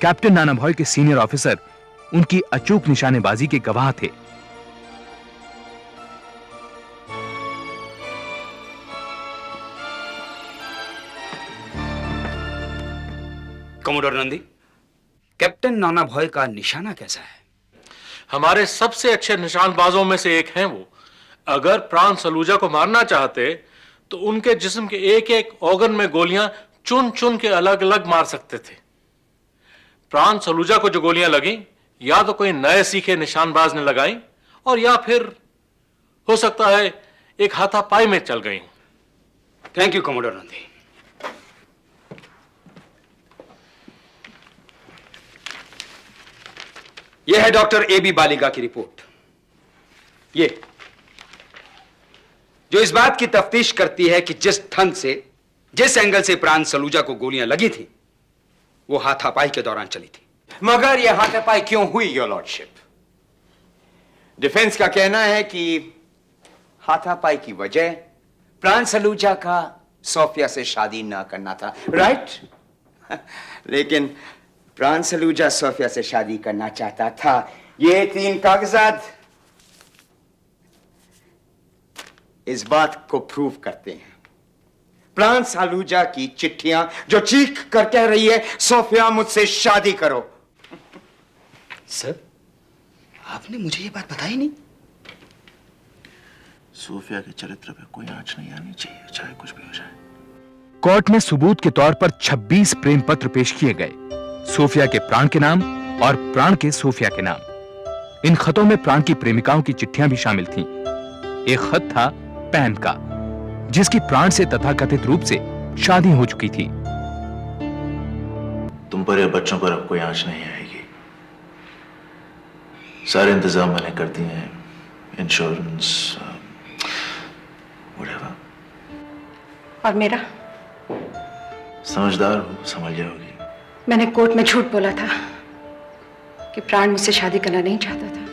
कैप्टन नाना भॉय के सीनियर ऑफिसर उनकी अचूक निशानेबाजी के गवाह थे। कमोडोर नंदी, कैप्टन नाना भॉय का निशाना कैसा है? हमारे सबसे अच्छे निशानबाजों में से एक हैं वो। अगर प्राण सलूजा को मारना चाहते तो उनके जिस्म के एक एक ऑर्गन में गोलियां चुन चुन के अलग अलग मार सकते थे। प्राण सलूजा को जो गोलियां लगी या तो कोई नए सीखे निशानबाज ने लगाई और या फिर हो सकता है एक हाथापाई में चल गई। Thank you commodore Nandi. यह है डॉक्टर एबी बालिगा की रिपोर्ट, ये जो इस बात की तफ्तीश करती है कि जिस ढंग से, जिस एंगल से प्राण सलूजा को गोलियां लगी थी वो हाथापाई के दौरान चली थी। मगर यह हाथापाई क्यों हुई योर लॉर्डशिप? डिफेंस का कहना है कि हाथापाई की वजह प्राण सलूजा का सोफिया से शादी ना करना था, राइट? लेकिन प्राण सलूजा सोफिया से शादी करना चाहता था। ये 3 कागजात इस बात को प्रूव करते हैं। प्राण सलूजा की चिट्ठियां जो चीख कर कह रही है सोफिया मुझसे शादी करो। सर, आपने मुझे ये बात बताई नहीं। सोफिया के चरित्र पे कोई आंच नहीं आनी चाहिए, चाहे कुछ भी हो जाए। कोर्ट में सबूत के तौर पर 26 प्रेम पत्र पेश किए गए, सोफिया के प्राण के नाम और प्राण के सोफिया के नाम। इन खतों में प्राण की प्रेमिकाओं की चिट्ठियां भी शामिल थीं। एक खत था पैम का, जिसकी प्राण से तथाकथित रूप से शादी हो चुकी थी। तुम पर या बच्चों पर अब कोई आंच नहीं आएगी। सारे इंतजाम मैंने कर दिए हैं, इंश्योरेंस व्हाटएवर। और मेरा? समझदार हो, समझ जाओगी। मैंने कोर्ट में झूठ बोला था कि प्राण मुझसे शादी करना नहीं चाहता था।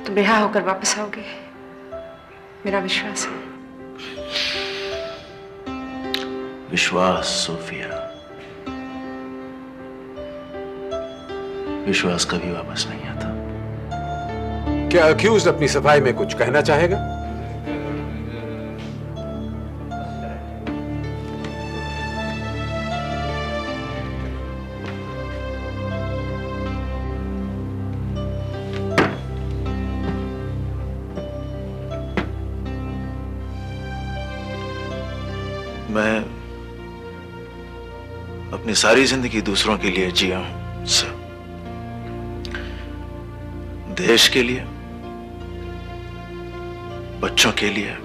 तुम रिहा होकर वापस आओगे, मेरा विश्वास है। विश्वास सोफिया, विश्वास कभी वापस नहीं आता। क्या अक्यूज्ड अपनी सफाई में कुछ कहना चाहेगा? मैं अपनी सारी जिंदगी दूसरों के लिए जिया हूं सर, देश के लिए, बच्चों के लिए,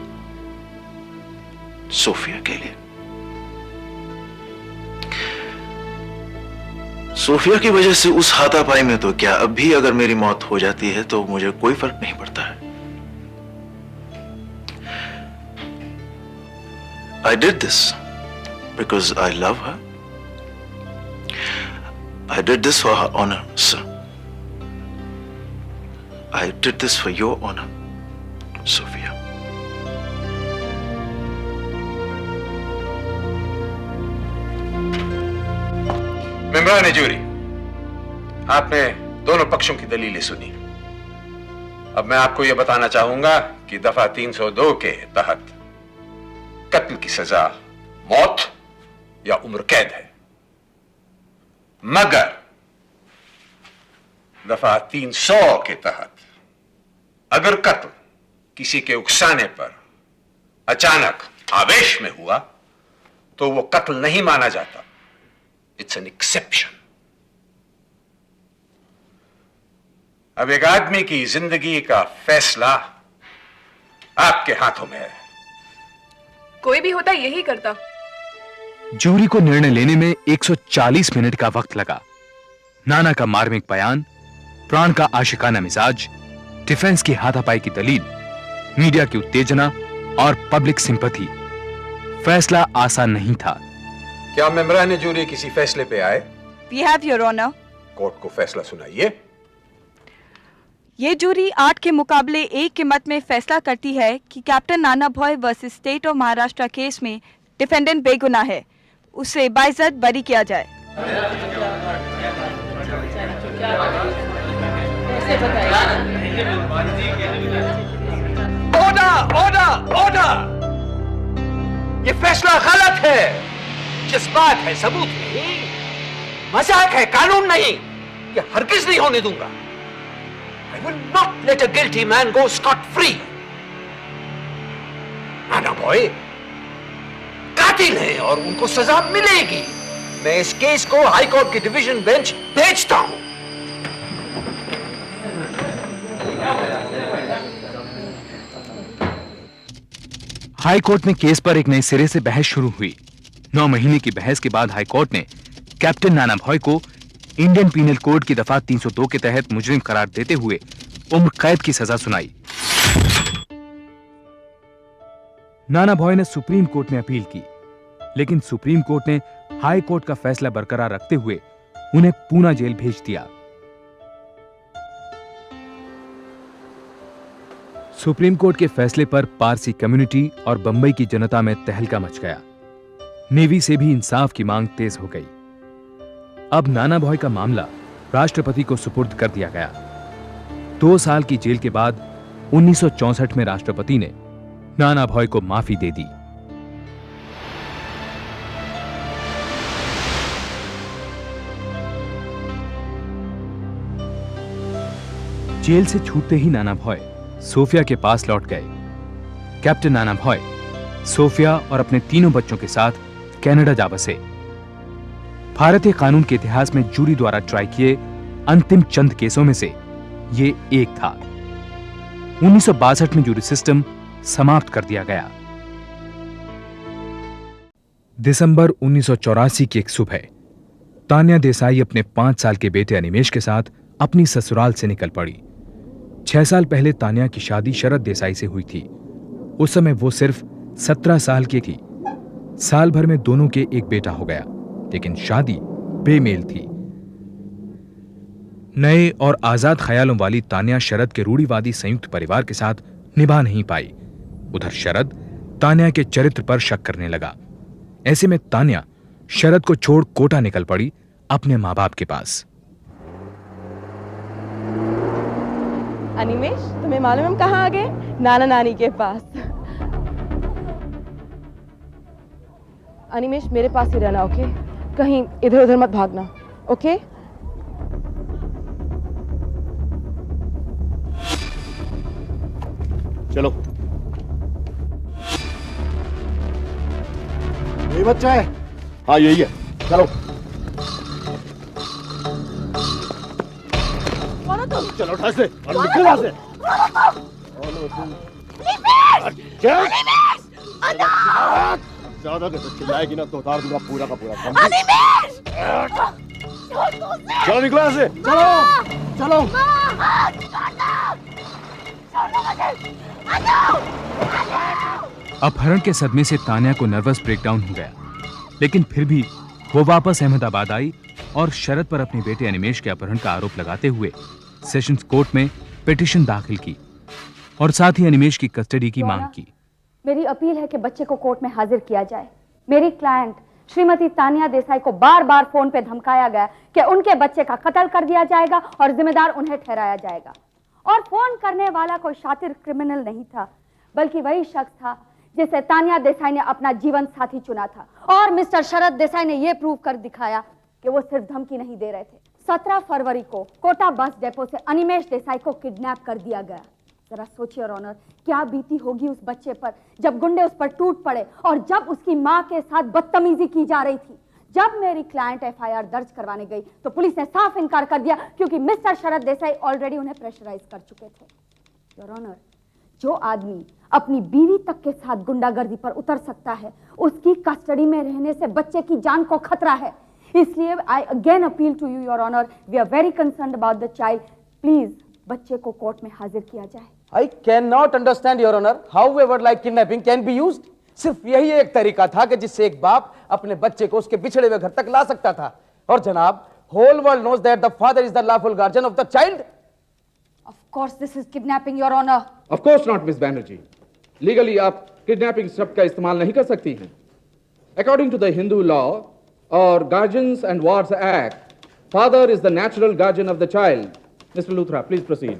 सोफिया के लिए। सोफिया की वजह से उस हाथापाई में तो क्या, अब भी अगर मेरी मौत हो जाती है तो मुझे कोई फर्क नहीं पड़ता है। I did this because I love her. I did this for her honor, sir. I did this for your honor, Sophia. मेंबरान जूरी, आपने दोनों पक्षों की दलीलें सुनी। अब मैं आपको यह बताना चाहूंगा कि दफा 302 के तहत कत्ल की सजा मौत या उम्र कैद है, मगर दफा 300 के तहत अगर कत्ल किसी के उकसाने पर अचानक आवेश में हुआ तो वो कत्ल नहीं माना जाता। It's an exception. अब एक आदमी की जिंदगी का फैसला आपके हाथों में है। कोई भी होता यही करता। जूरी को निर्णय लेने में 140 मिनट का वक्त लगा। नाना का मार्मिक बयान, प्राण का आशिकाना मिजाज, डिफेंस की हाथापाई की दलील, मीडिया की उत्तेजना और पब्लिक सिंपैथी। फैसला आसान नहीं था। क्या मेंबरान जूरी किसी फैसले पे आए? We have your honor. Court को फैसला सुनाइए। ये जूरी 8 के मुकाबले 1 के मत में फैसला करती है कि कैप्टन नाना भॉय versus state of Maharashtra case में डिफेंडेंट बेगुनाह है, उसे बाइज्जत बरी किया जाए। ऑर्डर ऑर्डर ऑर्डर, ये फैसला गलत है। जज्बात है, सबूत नहीं, मजाक है, कानून नहीं। ये हरगिज नहीं होने दूंगा। I will not let a guilty man go scot free. Nana boy कातिल है और उनको सजा मिलेगी। मैं इस केस को हाई कोर्ट की डिवीजन बेंच भेजता हूं। हाई कोर्ट में केस पर एक नए सिरे से बहस शुरू हुई। 9 महीने की बहस के बाद हाई कोर्ट ने कैप्टन नाना भॉय को इंडियन पीनल कोड की दफा 302 के तहत मुजरिम करार देते हुए उम्र कैद की सजा सुनाई। नाना भॉय ने सुप्रीम कोर्ट में अपील की, लेकिन सुप्रीम कोर्ट ने हाई कोर्ट का फैसला बरकरार रखते हुए उन्हें पूना जेल भेज दिया। सुप्रीम कोर्ट के फैसले पर पारसी कम्युनिटी और बंबई की जनता में तहलका मच गया। नेवी से भी इंसाफ की मांग तेज हो गई। अब नाना भॉय का मामला राष्ट्रपति को सुपुर्द कर दिया गया। 2 साल की जेल के बाद 1964 में राष्ट्रपति ने नाना भॉय को माफी दे दी। जेल से छूटते ही नाना भॉय सोफिया के पास लौट गए। कैप्टन नाना भॉय सोफिया और अपने 3 बच्चों के साथ कनाडा जा बसे। भारतीय कानून के इतिहास में जूरी द्वारा ट्राई किए अंतिम चंद केसों में से ये एक था। 1962 में जूरी सिस्टम समाप्त कर दिया गया। दिसंबर 1984 की एक सुबह तान्या देसाई अपने 5 साल के बेटे अनिमेश के साथ अपनी ससुराल से निकल पड़ी। 6 साल पहले तान्या की शादी शरद देसाई से हुई थी। उस समय वो सिर्फ 17 साल की थी। साल भर में दोनों के एक बेटा हो गया, लेकिन शादी बेमेल थी। नए और आजाद ख्यालों वाली तान्या शरद के रूढ़िवादी संयुक्त परिवार के साथ निभा नहीं पाई। उधर शरद तान्या के चरित्र पर शक करने लगा। ऐसे में तान्या शरद को छोड़ कोटा निकल पड़ी अपने मां बाप के पास। अनिमेश, तुम्हें मालूम हम कहाँ आ गए? नाना नानी के पास। अनिमेश, मेरे पास ही रहना, ओके? कहीं इधर उधर मत भागना, ओके? चलो। यही बच्चा है? हाँ यही है, चलो। कौन हो तुम? चलो उठा से, और निकल यहाँ से। ज्यादा कैसे चिल्लाएगी ना तो उतार दूंगा पूरा का पूरा। चलो निकलो यहाँ से, चलो चलो। अपहरण के सदमे से तान्या को नर्वस ब्रेकडाउन हो गया, लेकिन फिर भी वो वापस अहमदाबाद आई और शरद पर अपने बेटे अनिमेश के अपहरण का आरोप लगाते हुए सेशंस कोर्ट में पिटीशन दाखिल की और साथ ही अनिमेश की कस्टडी की मांग की। मेरी अपील है कि बच्चे को कोर्ट में हाजिर किया जाए। मेरी क्लाइंट श्रीमती तान्या देसाई को बार बार फोन पे धमकाया गया कि उनके बच्चे का कत्ल कर दिया जाएगा और जिम्मेदार उन्हें ठहराया जाएगा। और फोन करने वाला कोई शातिर क्रिमिनल नहीं था, बल्कि वही शख्स था जिसे तान्या देसाई ने अपना जीवन साथी चुना था। और मिस्टर शरद देसाई ने यह प्रूव कर दिखाया कि वो सिर्फ धमकी नहीं दे रहे थे। 17 फरवरी को कोटा बस डिपो से अनिमेश देसाई को किडनैप कर दिया गया। जरा सोचिए योर ऑनर, क्या बीती होगी उस बच्चे पर जब गुंडे उस पर टूट पड़े और जब उसकी मां के साथ बदतमीजी की जा रही थी। जब मेरी क्लाइंट एफआईआर दर्ज करवाने गई तो पुलिस ने साफ इनकार कर दिया, क्योंकि मिस्टर शरद देसाई ऑलरेडी उन्हें प्रेशराइज कर चुके थे। योर ऑनर, जो आदमी अपनी बीवी तक के साथ गुंडागर्दी पर उतर सकता है, उसकी कस्टडी में रहने से बच्चे की जान को खतरा है। इसलिए I again appeal to you your honour, we are very concerned about the child. Please बच्चे को कोर्ट में हाजिर किया जाए। I cannot understand, Your Honor, however like kidnapping can be used. सिर्फ यही एक तरीका था कि जिससे एक बाप अपने बच्चे को उसके बिछड़े हुए घर तक ला सकता था। और जनाब, whole world knows that the father is the lawful guardian of the child. Of course, this is kidnapping, Your Honor. Of course not, Miss Banerjee. Legally, आप kidnapping शब्द का इस्तेमाल नहीं कर सकती हैं. According to the Hindu law or Guardians and Wards Act, Father is the natural guardian of the child. Mr. Luthra, please proceed.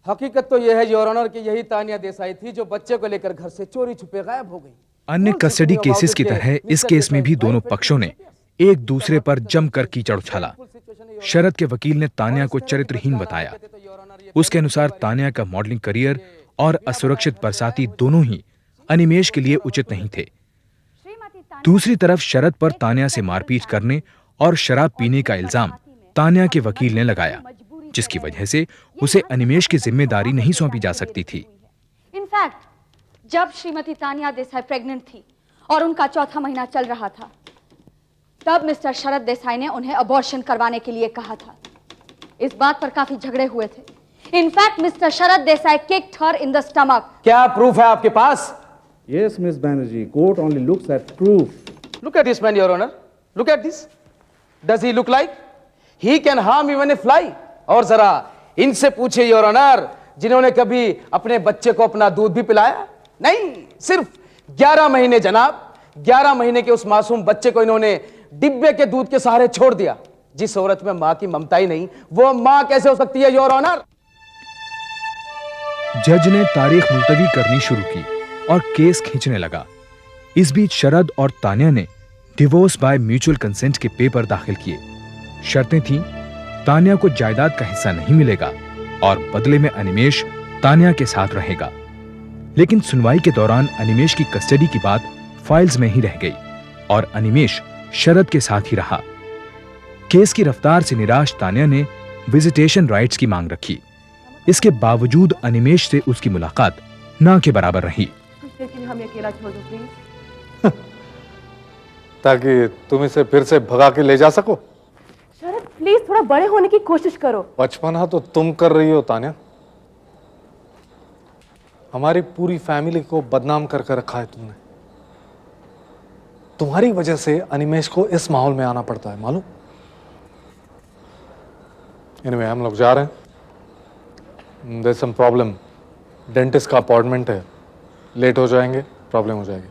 हकीकत तो यह है योर ऑनर कि यही तानिया देसाई थी जो बच्चे को लेकर घर से चोरी छुपे गायब हो गई। अन्य कस्टडी केसेस की तरह इस केस में भी दोनों पक्षों ने एक दूसरे पर जमकर कीचड़ उछाला। शरद के वकील ने तानिया को चरित्रहीन बताया। उसके अनुसार तानिया का मॉडलिंग करियर और असुरक्षित बरसाती दोनों ही अनिमेष के लिए उचित नहीं थे। दूसरी तरफ शरद पर तानिया से मारपीट करने और शराब पीने का इल्जाम तानिया के वकील ने लगाया, जिसकी वजह से उसे अनिमेष की जिम्मेदारी नहीं सौंपी जा सकती थी। इनफैक्ट जब श्रीमती तानिया देसाई प्रेग्नेंट थी और उनका चौथा महीना चल रहा था, तब मिस्टर शरद देसाई ने उन्हें अबॉर्शन करवाने के लिए कहा था। इस बात पर काफी झगड़े हुए थे। In fact mister Sharad Desai kicked her in the stomach. क्या प्रूफ है आपके पास? Yes, Miss Banerjee. Court only looks at proof. Look at this man, Your Honor. Look at this. Does he look like? He can harm even a fly. और जरा इनसे पूछे your honour, जिन्होंने कभी अपने बच्चे को अपना दूध भी पिलाया? नहीं, सिर्फ 11 महीने जनाब। 11 महीने के उस मासूम बच्चे को इन्होंने डिब्बे के दूध के सहारे छोड़ दिया। जिस औरत में मां की ममता ही नहीं, वो मां कैसे हो सकती है योर ऑनर? जज ने तारीख मुलतवी करनी शुरू की और केस खींचने लगा। इस बीच शरद और तानिया ने डिवोर्स बाय म्यूचुअल कंसेंट के पेपर दाखिल किए। शर्तें थीं, तानिया को जायदाद का हिस्सा नहीं मिलेगा और बदले में अनिमेष तानिया के साथ रहेगा। लेकिन सुनवाई के दौरान अनिमेष की कस्टडी की बात फाइल्स में ही रह गई और अनिमेष शरद के साथ ही रहा। केस की रफ्तार से निराश तानिया ने विजिटेशन राइट्स की मांग रखी। इसके बावजूद अनिमेष से उसकी मुलाकात ना के बराबर रही। हमें अकेला छोड़ दो प्लीज। ताकि तुम इसे फिर से भगा के ले जा सको। शरद प्लीज थोड़ा बड़े होने की कोशिश करो। बचपना तो तुम कर रही हो तान्या। हमारी पूरी फैमिली को बदनाम कर रखा है तुमने। तुम्हारी वजह से अनिमेष को इस माहौल में आना पड़ता है, मालूम? इनमें हम लोग जा रहे हैं। There some problem. डेंटिस्ट का अपॉइंटमेंट है, लेट हो जाएंगे, प्रॉब्लम हो जाएगी।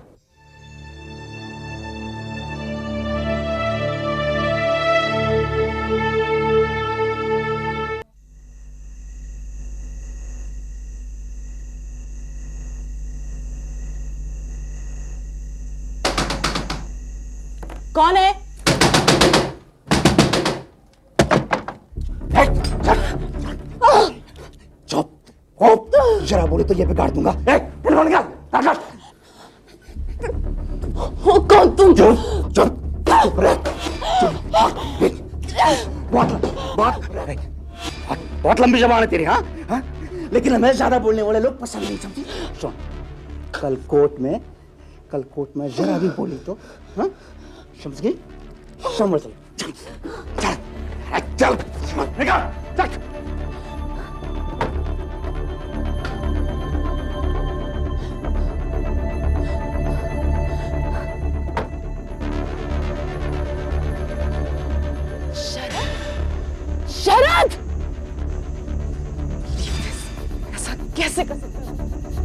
कौन है? जरा बोले तो ये बिगाड़ दूंगा। हो कौन तुम? चुप रह। बहुत लंबी जबान है तेरी। हाँ, लेकिन हमें ज्यादा बोलने वाले लोग पसंद नहीं, समझी? सुन, कल कोर्ट में जरा भी बोली तो समझ गई? समझ चल चल चल। शरद! ऐसा कैसे कर सकते हो?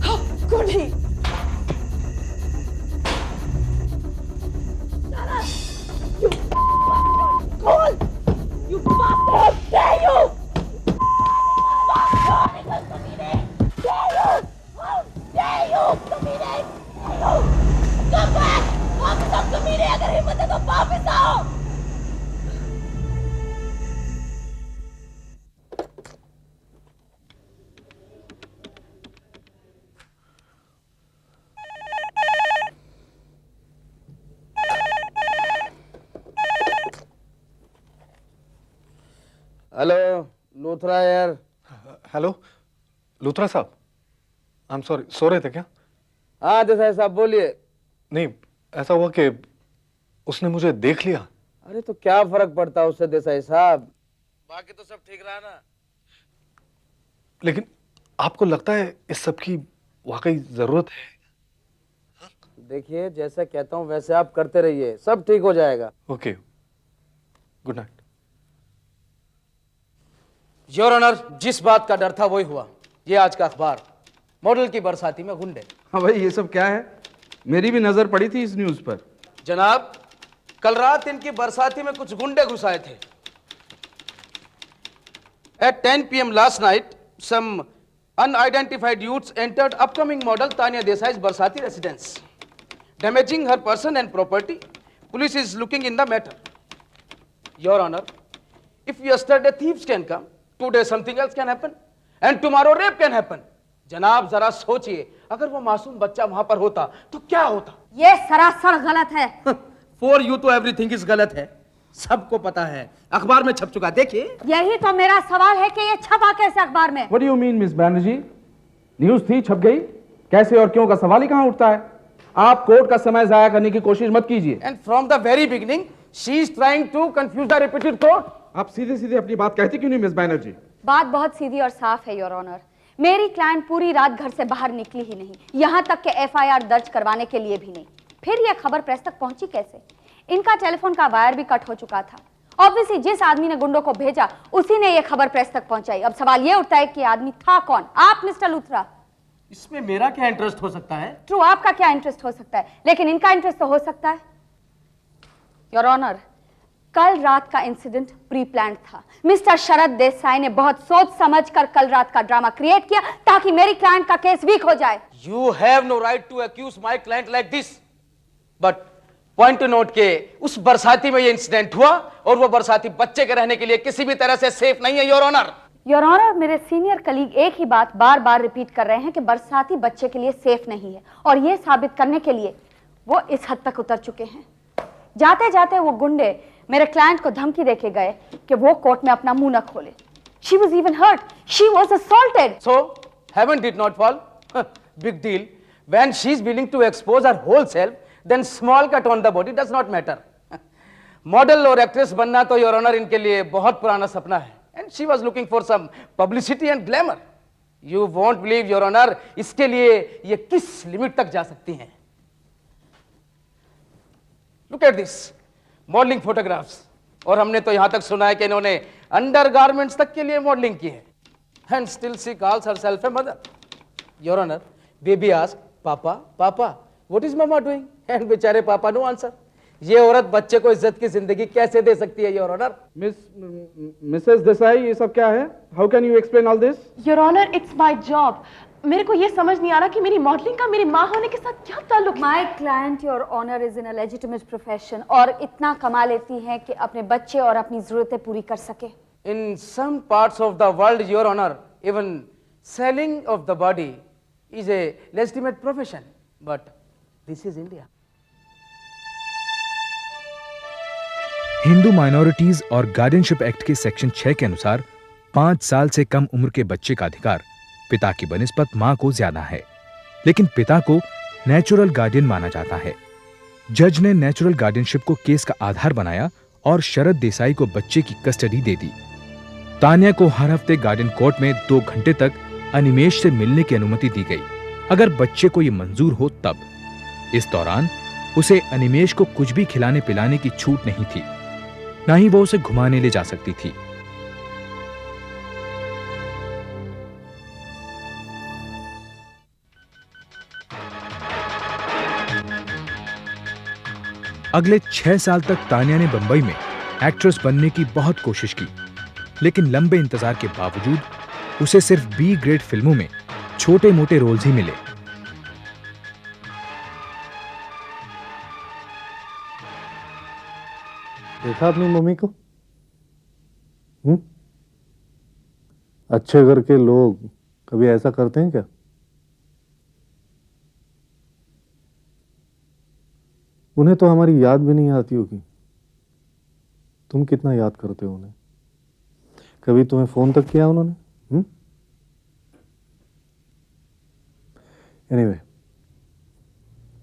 How could he? You bastard! You bastard! How dare you! Come back! आप सब कमीने, अगर हिम्मत है तो वापस आओ! हेलो लूथरा यार। हेलो लूथरा साहब, आई एम सॉरी, सो रहे थे क्या? हाँ देसाई साहब बोलिए। नहीं, ऐसा हुआ कि उसने मुझे देख लिया। अरे तो क्या फर्क पड़ता है उससे देसाई साहब, बाकी तो सब ठीक रहा ना। लेकिन आपको लगता है इस सब की वाकई जरूरत है? देखिए जैसा कहता हूँ वैसे आप करते रहिए, सब ठीक हो जाएगा। Okay, good night. Your honour, जिस बात का डर था वही हुआ। ये आज का अखबार, मॉडल की बरसाती में गुंडे। हाँ भाई, ये सब क्या है? मेरी भी नजर पड़ी थी इस न्यूज पर। जनाब, कल रात इनकी बरसाती में कुछ गुंडे घुस आए थे At 10 p.m. last night, some unidentified youths entered upcoming model Tanya Desai's Barsati residence, damaging her person and property. Police is looking in the matter. Your Honor, if yesterday thieves can come, today something else can happen, and tomorrow rape can happen. जनाब जरा सोचिए, अगर वो मासूम बच्चा वहां पर होता तो क्या होता? ये सरासर गलत है। For you तो everything is गलत है, सबको पता है, अखबार में छप चुका, देखिए। यही तो मेरा सवाल है कि ये छपा कैसे अखबार में? What do you mean, Miss Banerjee? News थी, छप गई, कैसे और क्यों का सवाल ही कहां उठता है? आप कोर्ट का समय जाया करने की कोशिश मत कीजिए। And from the very beginning, she is trying to confuse the repeated court. आप सीधे सीधे अपनी बात कहती क्यों नहीं, मिस बैनर्जी? बात बहुत सीधी और साफ है, योर ऑनर। मेरी क्लाइंट पूरी रात घर से बाहर निकली ही नहीं, यहाँ तक कि एफआईआर दर्ज करवाने के लिए भी नहीं। फिर यह खबर प्रेस तक पहुंची कैसे? इनका टेलीफोन का वायर भी कट हो चुका था। ऑब्वियसली जिस आदमी ने गुंडों को भेजा उसी ने यह खबर प्रेस तक पहुंचाई। अब सवाल यह उठता है कि आदमी था कौन? आप मिस्टर लूथरा। इसमें मेरा क्या इंटरेस्ट हो सकता है? ट्रू, आपका क्या इंटरेस्ट हो सकता है, लेकिन इनका इंटरेस्ट तो हो सकता है। योर ऑनर, कल रात का इंसिडेंट प्री प्लान था। मिस्टर शरद देसाई ने बहुत सोच समझकर कल रात का ड्रामा क्रिएट किया ताकि मेरी क्लाइंट का केस वीक हो जाए। You have no right to accuse my client like this. But point to note के उस बरसाती में ये इंसिडेंट हुआ और वो बरसाती बच्चे के रहने के लिए किसी भी तरह से सेफ नहीं है, योर ऑनर। योर ऑनर, मेरे सीनियर कलीग एक ही बात बार बार रिपीट कर रहे हैं कि बरसाती बच्चे के लिए सेफ नहीं है, और ये साबित करने के लिए वो इस हद तक उतर चुके हैं। जाते जाते वो गुंडे मेरे क्लाइंट को धमकी देके गए कि वो कोर्ट में अपना मुंह न खोले। She was even hurt. She was assaulted. So heaven did not fall. Big deal. When she is willing to expose her whole self, then small cut on the body does not matter. Model और actress बनना तो your honour इनके लिए बहुत पुराना सपना है, and she was looking for some publicity and glamour. You won't believe, your honour, इसके लिए ये किस लिमिट तक जा सकती हैं। Look at this. Modelling photographs, और हमने तो यहां तक सुना है कि इन्होंने अंडरगारमेंट्स तक के लिए मॉडलिंग की है। And still she calls herself a mother. Your honour, baby ask, papa papa what is mamma doing, and बेचारे पापा नो आंसर। ये औरत बच्चे को इज्जत की जिंदगी कैसे दे सकती है, योर ऑनर? मिसेस देसाई, ये सब क्या है? How can you explain all this? Your honour, it's my job. मेरे को ये समझ नहीं आ रहा कि मेरी मॉडलिंग का मेरी माँ होने के साथ क्या ताल्लुक है। My client, your honour, is in a legitimate profession और इतना कमा लेती है कि अपने बच्चे और अपनी जरूरतें पूरी कर सके। In some parts of the world, your honour, even selling of the body is a legitimate profession, but this is India. Hindu minorities और गार्डियनशिप एक्ट के सेक्शन 6 के अनुसार 5 साल से कम उम्र के बच्चे का अधिकार पिता की बनिस्बत मां को ज्यादा है, लेकिन पिता को नेचुरल गार्डियन माना जाता है। जज ने नेचुरल गार्डियनशिप को केस का आधार बनाया और शरद देसाई को बच्चे की कस्टडी दे दी। तान्या को हर हफ्ते गार्डियन कोर्ट में 2 घंटे तक अनिमेश से मिलने की अनुमति दी गई, अगर बच्चे को यह मंजूर हो तब। इस दौरान उसे अनिमेश को कुछ भी खिलाने पिलाने की छूट नहीं थी, ना ही वो उसे घुमाने ले जा सकती थी। अगले 6 साल तक तान्या ने बंबई में एक्ट्रेस बनने की बहुत कोशिश की, लेकिन लंबे इंतजार के बावजूद उसे सिर्फ बी ग्रेड फिल्मों में छोटे मोटे रोल्स ही मिले। देखा अपनी मम्मी को? अच्छे घर के लोग कभी ऐसा करते हैं क्या? उन्हें तो हमारी याद भी नहीं आती होगी। तुम कितना याद करते हो उन्हें? कभी तुम्हें फोन तक किया उन्होंने? एनीवे,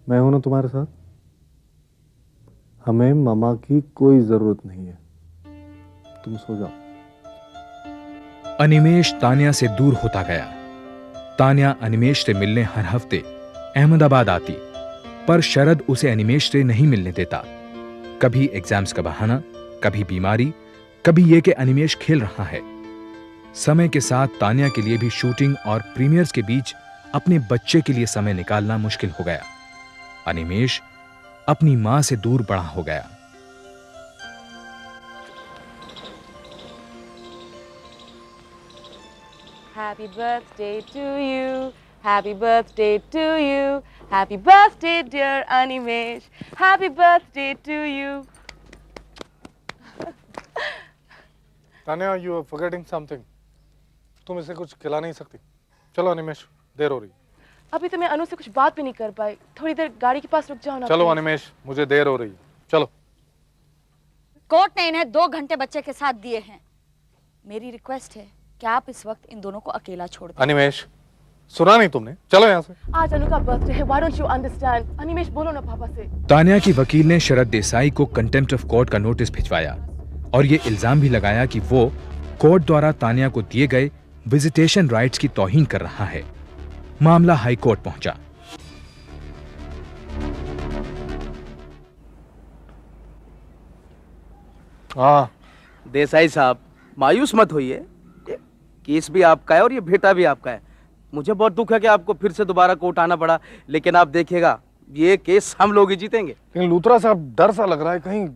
मैं हूं ना तुम्हारे साथ। हमें मामा की कोई जरूरत नहीं है, तुम सो जाओ। अनिमेश तान्या से दूर होता गया। तान्या अनिमेश से मिलने हर हफ्ते अहमदाबाद आती, पर शरद उसे अनिमेश से नहीं मिलने देता। कभी एग्जाम्स का बहाना, कभी बीमारी, कभी यह कि अनिमेश खेल रहा है। समय के साथ तान्या के लिए भी शूटिंग और प्रीमियर्स के बीच अपने बच्चे के लिए समय निकालना मुश्किल हो गया। अनिमेश अपनी मां से दूर बड़ा हो गया। Happy birthday to you. Happy birthday to you. Happy birthday, dear Animesh. Happy birthday to you. Tanya, you are forgetting something. तुम इसे कुछ खिला नहीं सकती? चलो अनिमेश, देर हो रही। अभी तो मैं अनु से कुछ बात भी नहीं कर पाई। थोड़ी देर गाड़ी के पास रुक जाओ ना। चलो अनिमेश, मुझे देर हो रही है। चलो। कोर्ट ने इन्हें 2 घंटे बच्चे के साथ दिए हैं। मेरी रिक्वेस्ट है कि आप इस वक्त इन दोनों को अकेला छोड़ दें। अनिमेश, सुना नहीं तुमने? चलो यहाँ से। आज अनु का बर्थडे है। Why don't you understand? Animesh बोलो ना पापा से। तान्या की वकील ने शरद देसाई को कंटेम्प्ट ऑफ कोर्ट का नोटिस भिजवाया और ये इल्जाम भी लगाया कि वो कोर्ट द्वारा तान्या को दिए गए विजिटेशन राइट्स की तौहीन कर रहा है। मामला हाई कोर्ट पहुंचा। हाँ देसाई साहब, मायूस मत होइए। केस भी आपका है और ये बेटा भी आपका है। मुझे बहुत दुख है कि आपको फिर से दोबारा कोर्ट आना पड़ा, लेकिन आप देखिएगा ये केस हम लोग ही जीतेंगे। लेकिन लूथरा साहब, डर सा लग रहा है कहीं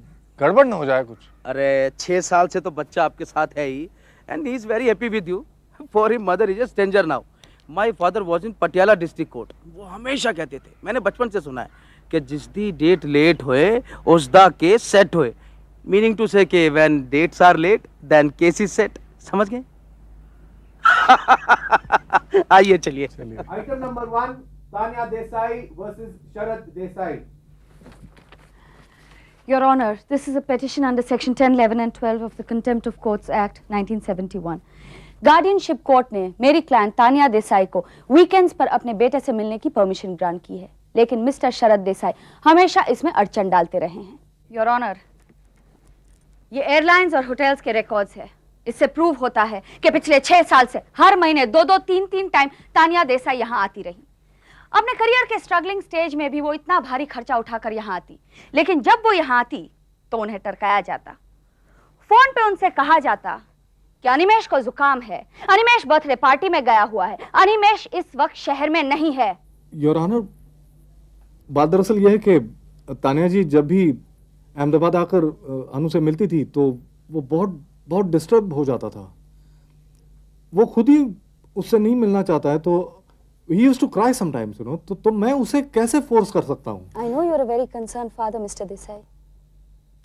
गड़बड़ ना हो जाए कुछ। अरे 6 साल से तो बच्चा आपके साथ है ही, and he is very happy with you. For him mother is a stranger now. My father was in Patiala district court. वो हमेशा कहते थे, मैंने बचपन से सुना है कि जिस दी डेट लेट होए उस दा केस सेट होए। मीनिंग टू से कि when dates are late then case is set. समझ गए? आइए चलिए। Item number 1, Tanya Desai versus Sharad Desai. Your Honor, this is a petition under Section 10, 11 and 12 of the Contempt of Courts Act 1971. Guardianship court ने मेरी client Tanya Desai को weekends पर अपने बेटे से मिलने की परमिशन ग्रांट की है, लेकिन मिस्टर शरद देसाई हमेशा इसमें अड़चन डालते रहे हैं। योर ऑनर, ये एयरलाइंस और होटल्स के रिकॉर्ड्स है। इससे प्रूव होता है कि पिछले 6 साल से हर महीने 2-2, 3-3 टाइम तान्या देसाई यहाँ आती रही। अपने करियर के स्ट्रगलिंग स्टेज में भी वो इतना भारी खर्चा उठाकर यहाँ आती, लेकिन जब वो यहाँ आती तो उन्हें टरकाया जाता। फोन पे उनसे कहा जाता कि अनिमेश को जुकाम है, अनिमेश बर्थडे पार्टी में गया हुआ है, अनिमेश इस वक्त शहर में नहीं है। योर ऑनर, बात दरअसल यह है कि तान्या जी जब भी अहमदाबाद आकर अनु से मिलती थी तो वो बहुत बहुत डिस्टर्ब हो जाता था। वो खुद ही उससे नहीं मिलना चाहता है, तो he used to cry sometimes, you know, तो मैं उसे कैसे फोर्स कर सकता हूँ? I know you're a very concerned father, Mr. Desai.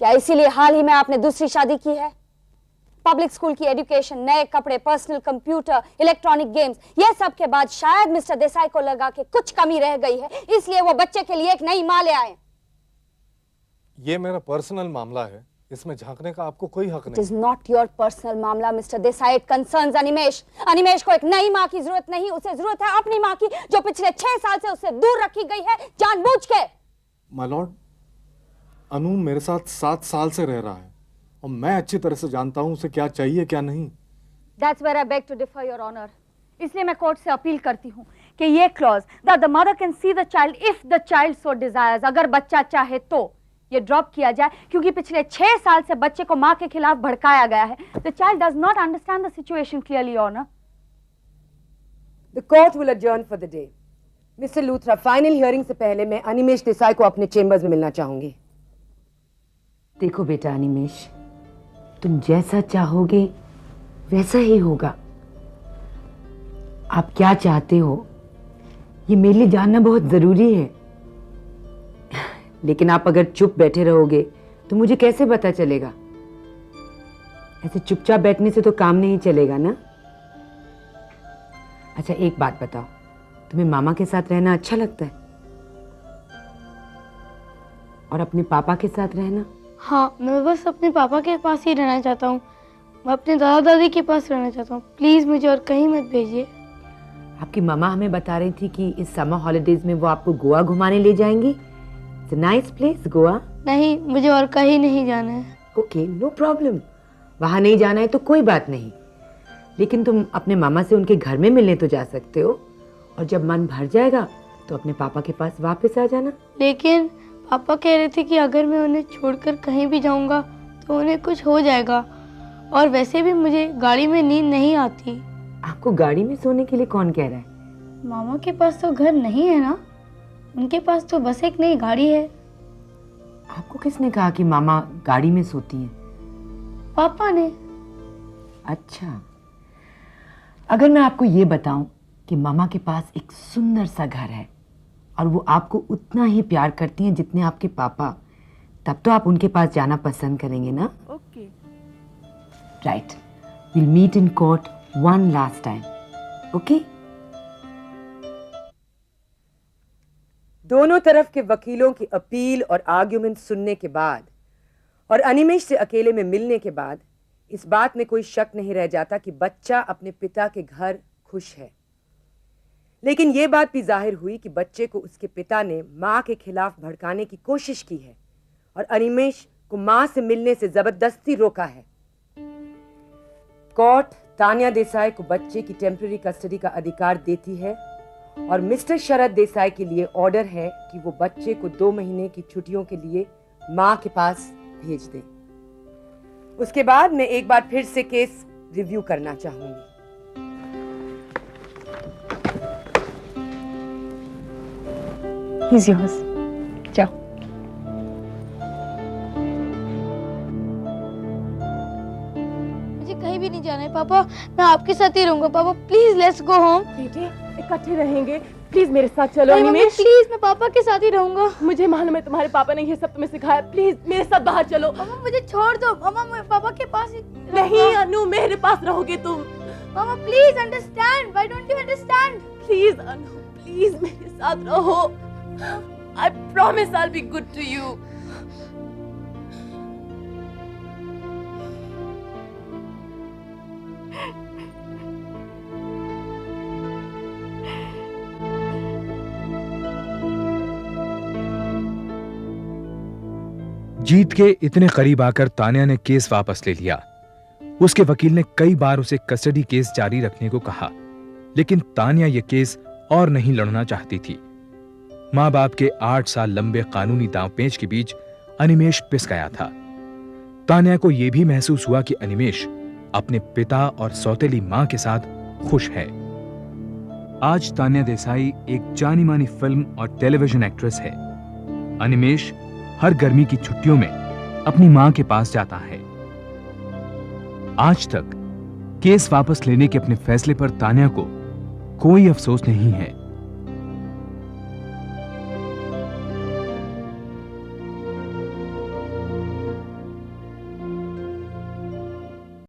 क्या इसीलिए हाल ही में आपने दूसरी शादी की है? पब्लिक स्कूल की एजुकेशन, नए कपड़े, पर्सनल कंप्यूटर, इलेक्ट्रॉनिक गेम्स, ये सब के बाद शायद मिस्टर देसाई को लगा कि कुछ कमी रह गई है, इसलिए वो बच्चे के लिए एक नई माँ ले आए। ये मेरा पर्सनल मामला है, इसमें झांकने का आपको कोई हक नहीं। It is not your personal मामला, mister Desai. It concerns Animesh. Animesh को एक नई माँ की जरूरत नहीं, उसे जरूरत है अपनी माँ की, जो पिछले 6 साल से उससे दूर रखी गई है जानबूझ के। माय लॉर्ड, अनु मेरे साथ 7 साल से रह रहा है और मैं अच्छी तरह से जानता हूँ उसे क्या चाहिए क्या नहीं। That's where I beg to differ, Your Honor. इसलिए मैं कोर्ट से अपील करती हूँ कि ये clause that the mother can see the child if the child so desires, अगर बच्चा चाहे तो ये ड्रॉप किया जाए, क्योंकि पिछले 6 साल से बच्चे को माँ के खिलाफ भड़काया गया है। The child does not understand the situation clearly, Your Honor. The court will adjourn for the day. Mr. Luthra, final hearing से पहले मैं अनिमेश देसाई को अपने चेंबर्स में मिलना चाहूंगी। देखो बेटा अनिमेश, तुम जैसा चाहोगे वैसा ही होगा। आप क्या चाहते हो ये मेरे लिए जानना बहुत जरूरी है, लेकिन आप अगर चुप बैठे रहोगे तो मुझे कैसे पता चलेगा? ऐसे चुपचाप बैठने से तो काम नहीं चलेगा ना। अच्छा एक बात बताओ, तुम्हें मामा के साथ रहना अच्छा लगता है और अपने पापा के साथ रहना? हाँ, मैं बस अपने पापा के पास ही रहना चाहता हूँ। मैं अपने दादा दादी के पास रहना चाहता हूँ। प्लीज मुझे और कहीं मत भेजिए। आपकी मामा हमें बता रही थी कि इस समर हॉलिडेज में वो आपको गोवा घुमाने ले जाएंगी। It's a nice place Goa. नहीं, मुझे और कहीं नहीं जाना है। Okay, no problem. वहां नहीं जाना है तो कोई बात नहीं, लेकिन तुम अपने मामा से उनके घर में मिलने तो जा सकते हो, और जब मन भर जाएगा तो अपने पापा के पास वापस आ जाना। लेकिन पापा कह रहे थे कि अगर मैं उन्हें छोड़कर कहीं भी जाऊंगा तो उन्हें कुछ हो जाएगा, और वैसे भी मुझे गाड़ी में नींद नहीं आती। आपको गाड़ी में सोने के लिए कौन कह रहा है? मामा के पास तो घर नहीं है ना, उनके पास तो बस एक नई गाड़ी है। आपको किसने कहा कि मामा गाड़ी में सोती हैं? पापा ने। अच्छा, अगर मैं आपको ये बताऊं कि मामा के पास एक सुंदर सा घर है और वो आपको उतना ही प्यार करती हैं जितने आपके पापा, तब तो आप उनके पास जाना पसंद करेंगे ना? Okay. Right, will meet in court one last time, okay? दोनों तरफ के वकीलों की अपील और आर्ग्यूमेंट सुनने के बाद और अनिमेश से अकेले में मिलने के बाद इस बात में कोई शक नहीं रह जाता कि बच्चा अपने पिता के घर खुश है। लेकिन यह बात भी जाहिर हुई कि बच्चे को उसके पिता ने मां के खिलाफ भड़काने की कोशिश की है और अनिमेश को मां से मिलने से जबरदस्ती रोका है। कोर्ट तान्या देसाई को बच्चे की टेम्पररी कस्टडी का अधिकार देती है और मिस्टर शरद देसाई के लिए ऑर्डर है कि वो बच्चे को 2 महीने की छुट्टियों के लिए मां के पास भेज दें। उसके बाद मैं एक बार फिर से केस रिव्यू करना चाहूंगी। He's yours. जाओ। मुझे कहीं भी नहीं जाना है पापा, मैं आपके साथ ही रहूंगा। पापा प्लीज लेट्स गो होम। बेटे इकट्ठे रहेंगे, प्लीज मेरे साथ चलो। नहीं, मम्मी, अनिमेश प्लीज मैं पापा के साथ ही रहूंगा। मुझे मालूम है तुम्हारे पापा ने ये सब तुम्हें सिखाया, प्लीज मेरे साथ बाहर चलो। मामा मुझे छोड़ दो, मामा मैं पापा के पास ही नहीं अनु, मेरे पास रहोगे तुम। मामा please understand, why don't you understand? Please Anu, please मेरे साथ रहो। I promise I'll be good to you. जीत के इतने करीब आकर तान्या ने केस वापस ले लिया। उसके वकील ने कई बार उसे कस्टडी केस जारी रखने को कहा, लेकिन तान्या ये केस और नहीं लड़ना चाहती थी। मां बाप के 8 साल लंबे कानूनी दांवपेच के बीच अनिमेश पिस गया था। तान्या को यह भी महसूस हुआ कि अनिमेश अपने पिता और सौतेली मां के साथ खुश है। आज तान्या देसाई एक जानी मानी फिल्म और टेलीविजन एक्ट्रेस है। अनिमेश हर गर्मी की छुट्टियों में अपनी मां के पास जाता है। आज तक केस वापस लेने के अपने फैसले पर तान्या को कोई अफसोस नहीं है।